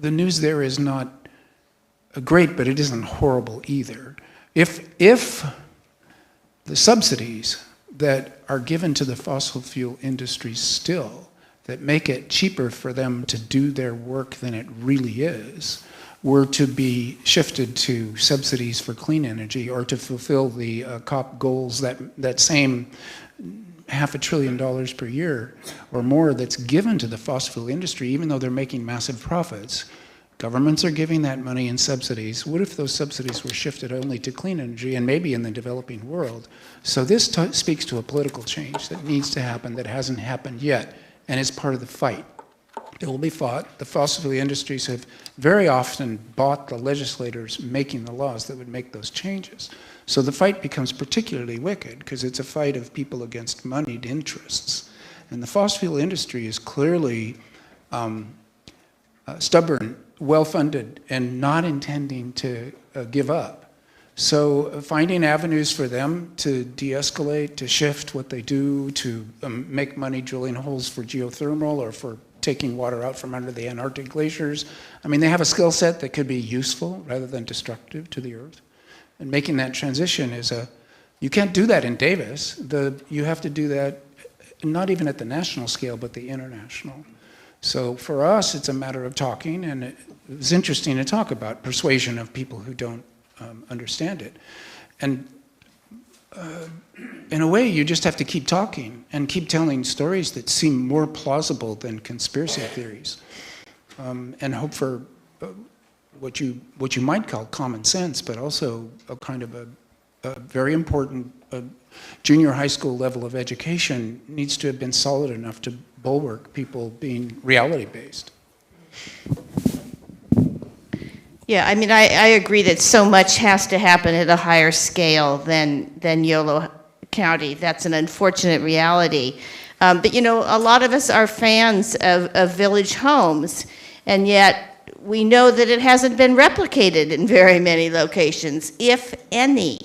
news there is not great, but it isn't horrible either. If the subsidies that are given to the fossil fuel industries still, that make it cheaper for them to do their work than it really is, were to be shifted to subsidies for clean energy or to fulfill the COP goals, that same $500 billion per year or more that's given to the fossil fuel industry, even though they're making massive profits, governments are giving that money in subsidies. What if those subsidies were shifted only to clean energy and maybe in the developing world? So this speaks to a political change that needs to happen that hasn't happened yet, and is part of the fight. It will be fought. The fossil fuel industries have very often bought the legislators making the laws that would make those changes. So the fight becomes particularly wicked because it's a fight of people against moneyed interests. And the fossil fuel industry is clearly stubborn, well-funded, and not intending to give up. So finding avenues for them to de-escalate, to shift what they do, to make money drilling holes for geothermal or for taking water out from under the Antarctic glaciers. I mean, they have a skill set that could be useful rather than destructive to the Earth. And making that transition you can't do that in Davis. You have to do that not even at the national scale, but the international. So for us, it's a matter of talking, and it was interesting to talk about persuasion of people who don't understand it. And in a way, you just have to keep talking and keep telling stories that seem more plausible than conspiracy theories, and hope for what you might call common sense, but also a kind of a very important junior high school level of education needs to have been solid enough to bulwark people being reality-based. Yeah, I mean, I agree that so much has to happen at a higher scale than Yolo County. That's an unfortunate reality. But, you know, a lot of us are fans of village homes, and yet we know that it hasn't been replicated in very many locations, if any.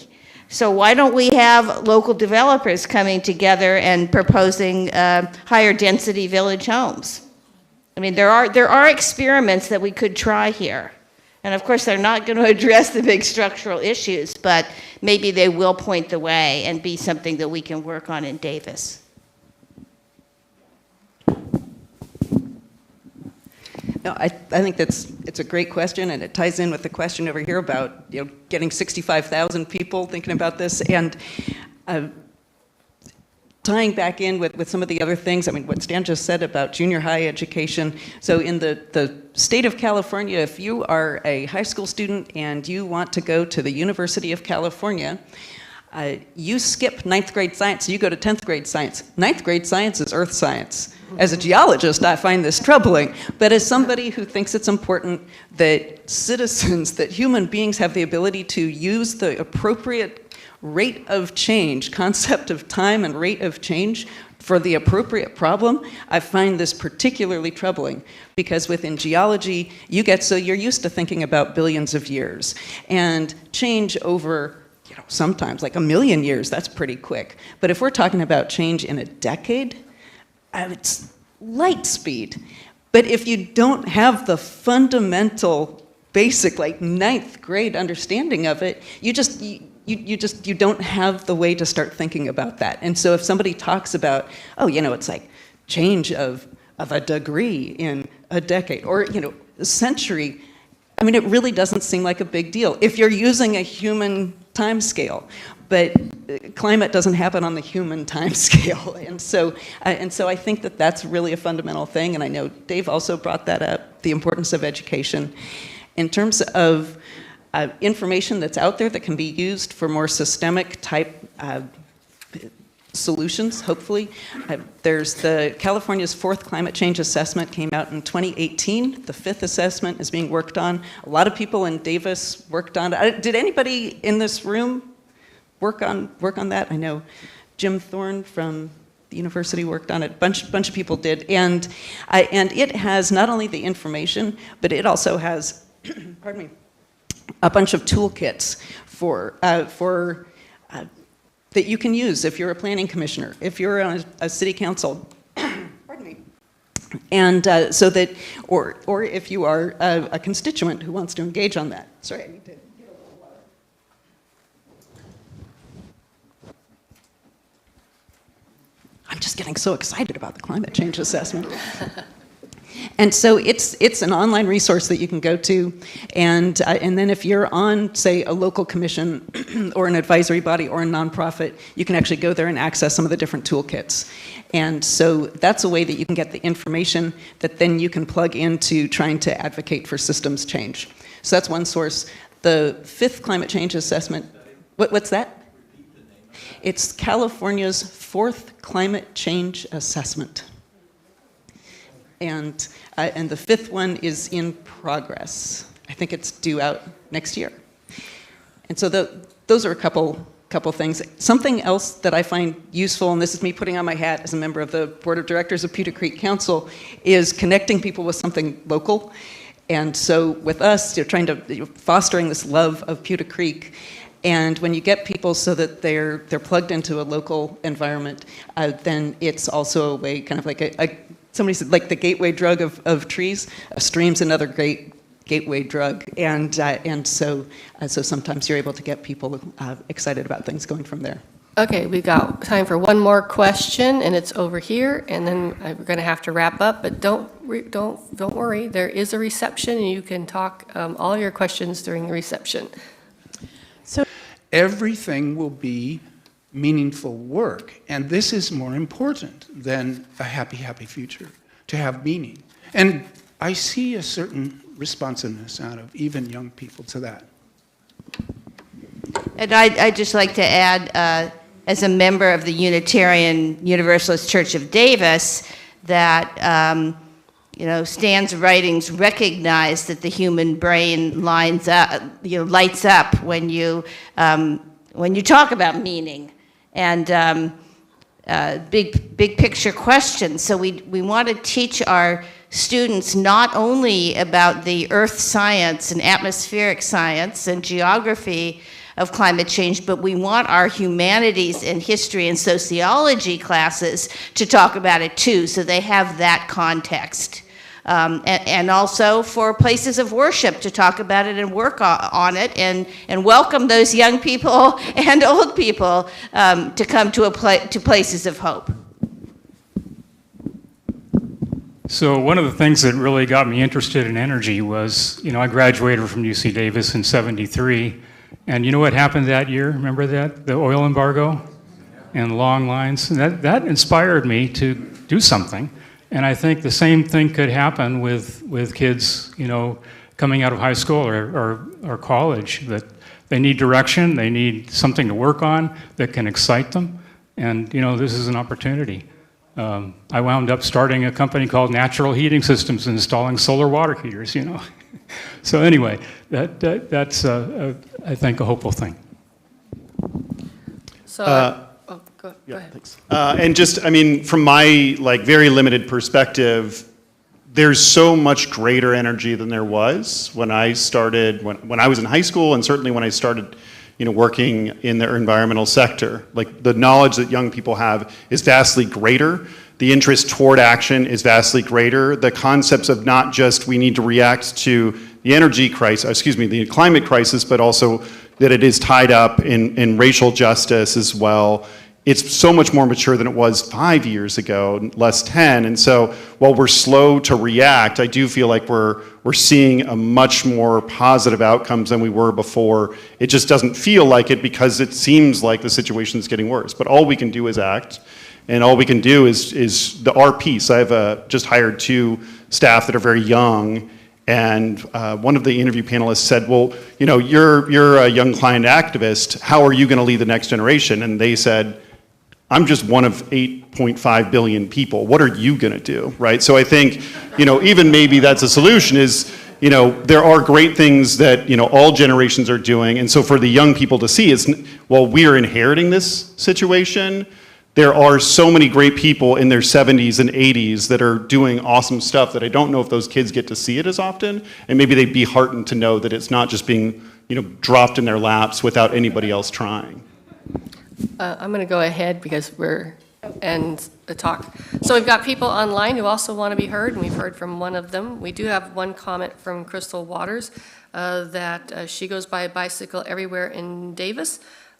So why don't we have local developers coming together and proposing higher density village homes? I mean, there are experiments that we could try here. And of course, they're not going to address the big structural issues, but maybe they will point the way and be something that we can work on in Davis. No, I think it's a great question, and it ties in with the question over here about getting 65,000 people thinking about this, and tying back in with some of the other things. I mean, what Stan just said about junior high education. So in the state of California, if you are a high school student and you want to go to the University of California, you skip 9th grade science, you go to 10th grade science. 9th grade science is earth science. As a geologist, I find this troubling, but as somebody who thinks it's important that citizens, that human beings have the ability to use the appropriate rate of change, concept of time and rate of change for the appropriate problem, I find this particularly troubling because within geology, you're used to thinking about billions of years, and change over sometimes like 1 million years, that's pretty quick. But if we're talking about change in a decade, it's light speed. But if you don't have the fundamental, basic, like 9th grade understanding of it, you don't have the way to start thinking about that. And so if somebody talks about, it's like change of a degree in a decade or, a century, I mean, it really doesn't seem like a big deal. If you're using a human time scale. But climate doesn't happen on the human time scale. And so I think that that's really a fundamental thing. And I know Dave also brought that up, the importance of education. In terms of information that's out there that can be used for more systemic type solutions, hopefully. There's California's 4th climate change assessment came out in 2018. The 5th assessment is being worked on. A lot of people in Davis worked on it. Did anybody in this room work on that? I know Jim Thorne from the university worked on it. Bunch of people did. And it has not only the information, but it also has, pardon me, a bunch of toolkits for that you can use if you're a planning commissioner, if you're on a city council, pardon me, and so that, or if you are a constituent who wants to engage on that. Sorry, I need to get a little water. I'm just getting so excited about the climate change assessment. And so it's an online resource that you can go to, and then if you're on, say, a local commission or an advisory body or a nonprofit, you can actually go there and access some of the different toolkits. And so that's a way that you can get the information that then you can plug into trying to advocate for systems change. So that's one source. The 5th climate change assessment, what's that? It's California's 4th climate change assessment. And the 5th one is in progress. I think it's due out next year. And so those are a couple things. Something else that I find useful, and this is me putting on my hat as a member of the board of directors of Pewter Creek Council, is connecting people with something local. And so with us, you're trying to fostering this love of Pewter Creek. And when you get people so that they're plugged into a local environment, then it's also a way, kind of like somebody said, like the gateway drug of trees. A stream's another great gateway drug, and so sometimes you're able to get people excited about things going from there. Okay, we got time for one more question, and it's over here, and then we're going to have to wrap up. But don't worry, there is a reception, and you can talk all your questions during the reception. So everything will be meaningful work, and this is more important than a happy future, to have meaning. And I see a certain responsiveness out of even young people to that. And I'd just like to add, as a member of the Unitarian Universalist Church of Davis, that Stan's writings recognize that the human brain lights up when you talk about meaning and big picture questions. So we want to teach our students not only about the earth science and atmospheric science and geography of climate change, but we want our humanities and history and sociology classes to talk about it too, so they have that context. And also for places of worship to talk about it and work on it and welcome those young people and old people to come to places of hope. So one of the things that really got me interested in energy was, I graduated from UC Davis in '73, and you know what happened that year? Remember that? The oil embargo and long lines? That inspired me to do something. And I think the same thing could happen with kids, coming out of high school or college, that they need direction, they need something to work on that can excite them. And, this is an opportunity. I wound up starting a company called Natural Heating Systems, installing solar water heaters, So anyway, that's, I think, a hopeful thing. So. Go ahead. Thanks. And just, from my very limited perspective, there's so much greater energy than there was when I started, when I was in high school, and certainly when I started, working in the environmental sector. The knowledge that young people have is vastly greater. The interest toward action is vastly greater. The concepts of not just we need to react to the climate crisis, but also that it is tied up in racial justice as well, it's so much more mature than it was 5 years ago, less 10. And so while we're slow to react, I do feel like we're seeing a much more positive outcomes than we were before. It just doesn't feel like it because it seems like the situation is getting worse. But all we can do is act, and all we can do is our piece. I've just hired 2 staff that are very young, and one of the interview panelists said, well, you know, you're a young client activist. How are you going to lead the next generation? And they said, I'm just one of 8.5 billion people. What are you going to do, right? So I think, you know, even maybe that's a solution is, you know, there are great things that, you know, all generations are doing. And so for the young people to see is, well, we are inheriting this situation. There are so many great people in their 70s and 80s that are doing awesome stuff that I don't know if those kids get to see it as often. And maybe they'd be heartened to know that it's not just being, you know, dropped in their laps without anybody else trying. I'm going to go ahead because we're end the talk. So we've got people online who also want to be heard, and we've heard from one of them. We do have one comment from Crystal Waters that she goes by bicycle everywhere in Davis,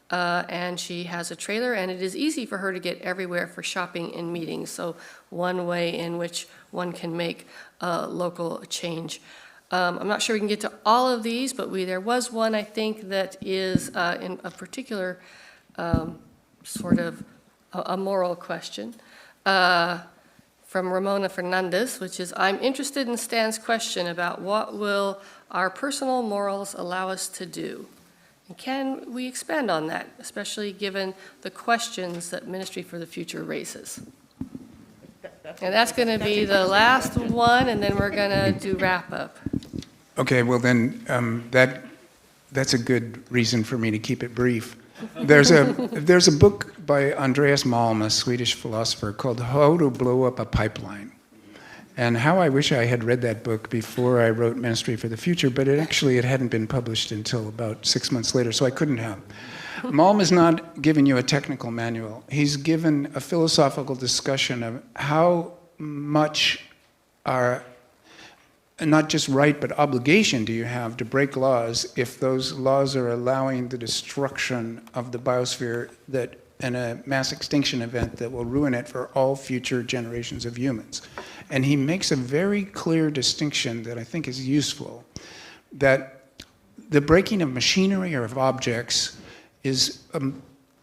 and she has a trailer, and it is easy for her to get everywhere for shopping and meetings. So one way in which one can make local change. I'm not sure we can get to all of these, but there was one I think that is in a particular sort of a moral question from Ramona Fernandez, which is, I'm interested in Stan's question about what will our personal morals allow us to do? And can we expand on that, especially given the questions that Ministry for the Future raises? And that's going to be the last one, and then we're going to do wrap up. Okay, well then, that's a good reason for me to keep it brief. There's a book by Andreas Malm, a Swedish philosopher, called How to Blow Up a Pipeline. And how I wish I had read that book before I wrote Ministry for the Future, but it hadn't been published until about 6 months later, so I couldn't have. Malm is not giving you a technical manual. He's given a philosophical discussion of how much our not just right, but obligation do you have to break laws if those laws are allowing the destruction of the biosphere and a mass extinction event that will ruin it for all future generations of humans. And he makes a very clear distinction that I think is useful, that the breaking of machinery or of objects is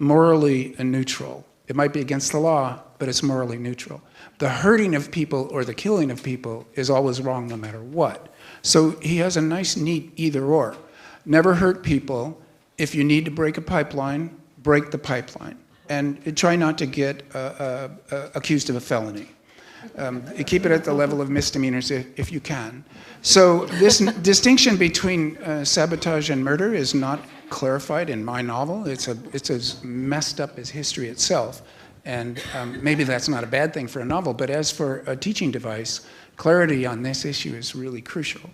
morally neutral. It might be against the law, but it's morally neutral. The hurting of people or the killing of people is always wrong no matter what. So he has a nice, neat either or. Never hurt people. If you need to break a pipeline, break the pipeline. And try not to get accused of a felony. Keep it at the level of misdemeanors if you can. So this distinction between sabotage and murder is not clarified in my novel. It's as messed up as history itself. And maybe that's not a bad thing for a novel, but as for a teaching device, clarity on this issue is really crucial.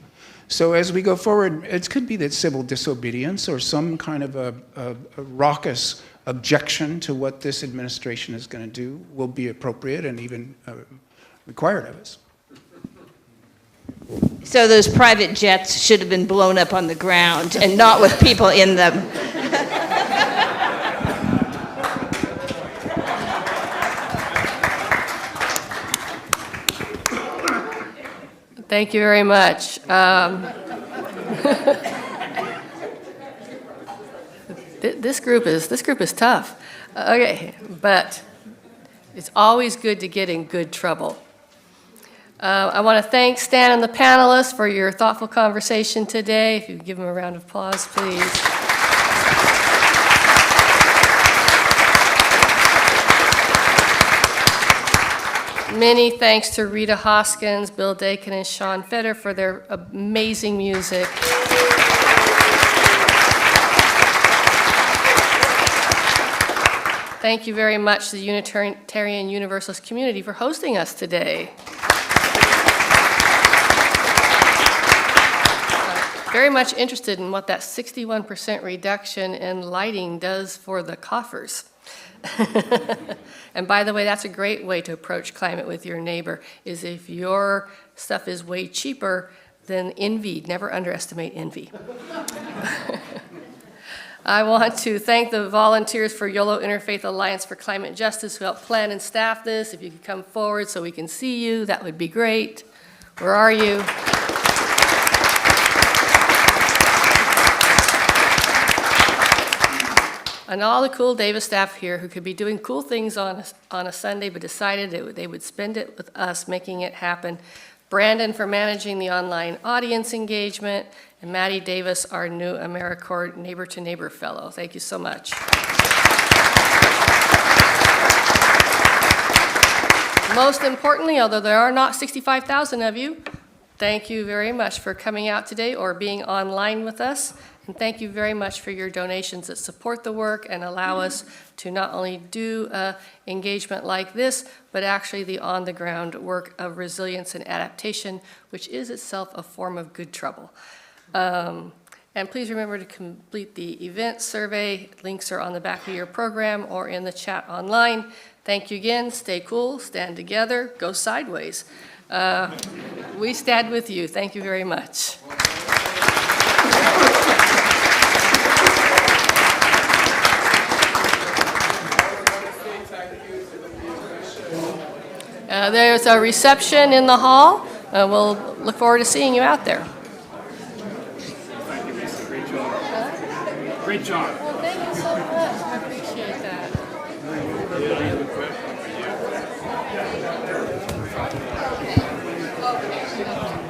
So as we go forward, it could be that civil disobedience or some kind of a raucous objection to what this administration is going to do will be appropriate and even required of us. So those private jets should have been blown up on the ground and not with people in them. Thank you very much. This group is tough. Okay, but it's always good to get in good trouble. I want to thank Stan and the panelists for your thoughtful conversation today. If you could give them a round of applause, please. Many thanks to Rita Hoskins, Bill Dakin, and Sean Fetter for their amazing music. Thank you very much to the Unitarian Universalist community for hosting us today. Very much interested in what that 61% reduction in lighting does for the coffers. And by the way, that's a great way to approach climate with your neighbor, is if your stuff is way cheaper than envy. Never underestimate envy. I want to thank the volunteers for YOLO Interfaith Alliance for Climate Justice who helped plan and staff this. If you could come forward so we can see you, that would be great. Where are you? And all the cool Davis staff here who could be doing cool things on a Sunday but decided they would spend it with us making it happen. Brandon for managing the online audience engagement, and Maddie Davis, our new AmeriCorps Neighbor to Neighbor Fellow. Thank you so much. Most importantly, although there are not 65,000 of you, thank you very much for coming out today or being online with us. And thank you very much for your donations that support the work and allow us to not only do engagement like this, but actually the on-the-ground work of resilience and adaptation, which is itself a form of good trouble. And please remember to complete the event survey. Links are on the back of your program or in the chat online. Thank you again. Stay cool, stand together, go sideways. We stand with you. Thank you very much. There's a reception in the hall. We'll look forward to seeing you out there. Thank you, Lisa. Great job. Great job. Well, thank you so much. I appreciate that. I have a question for you.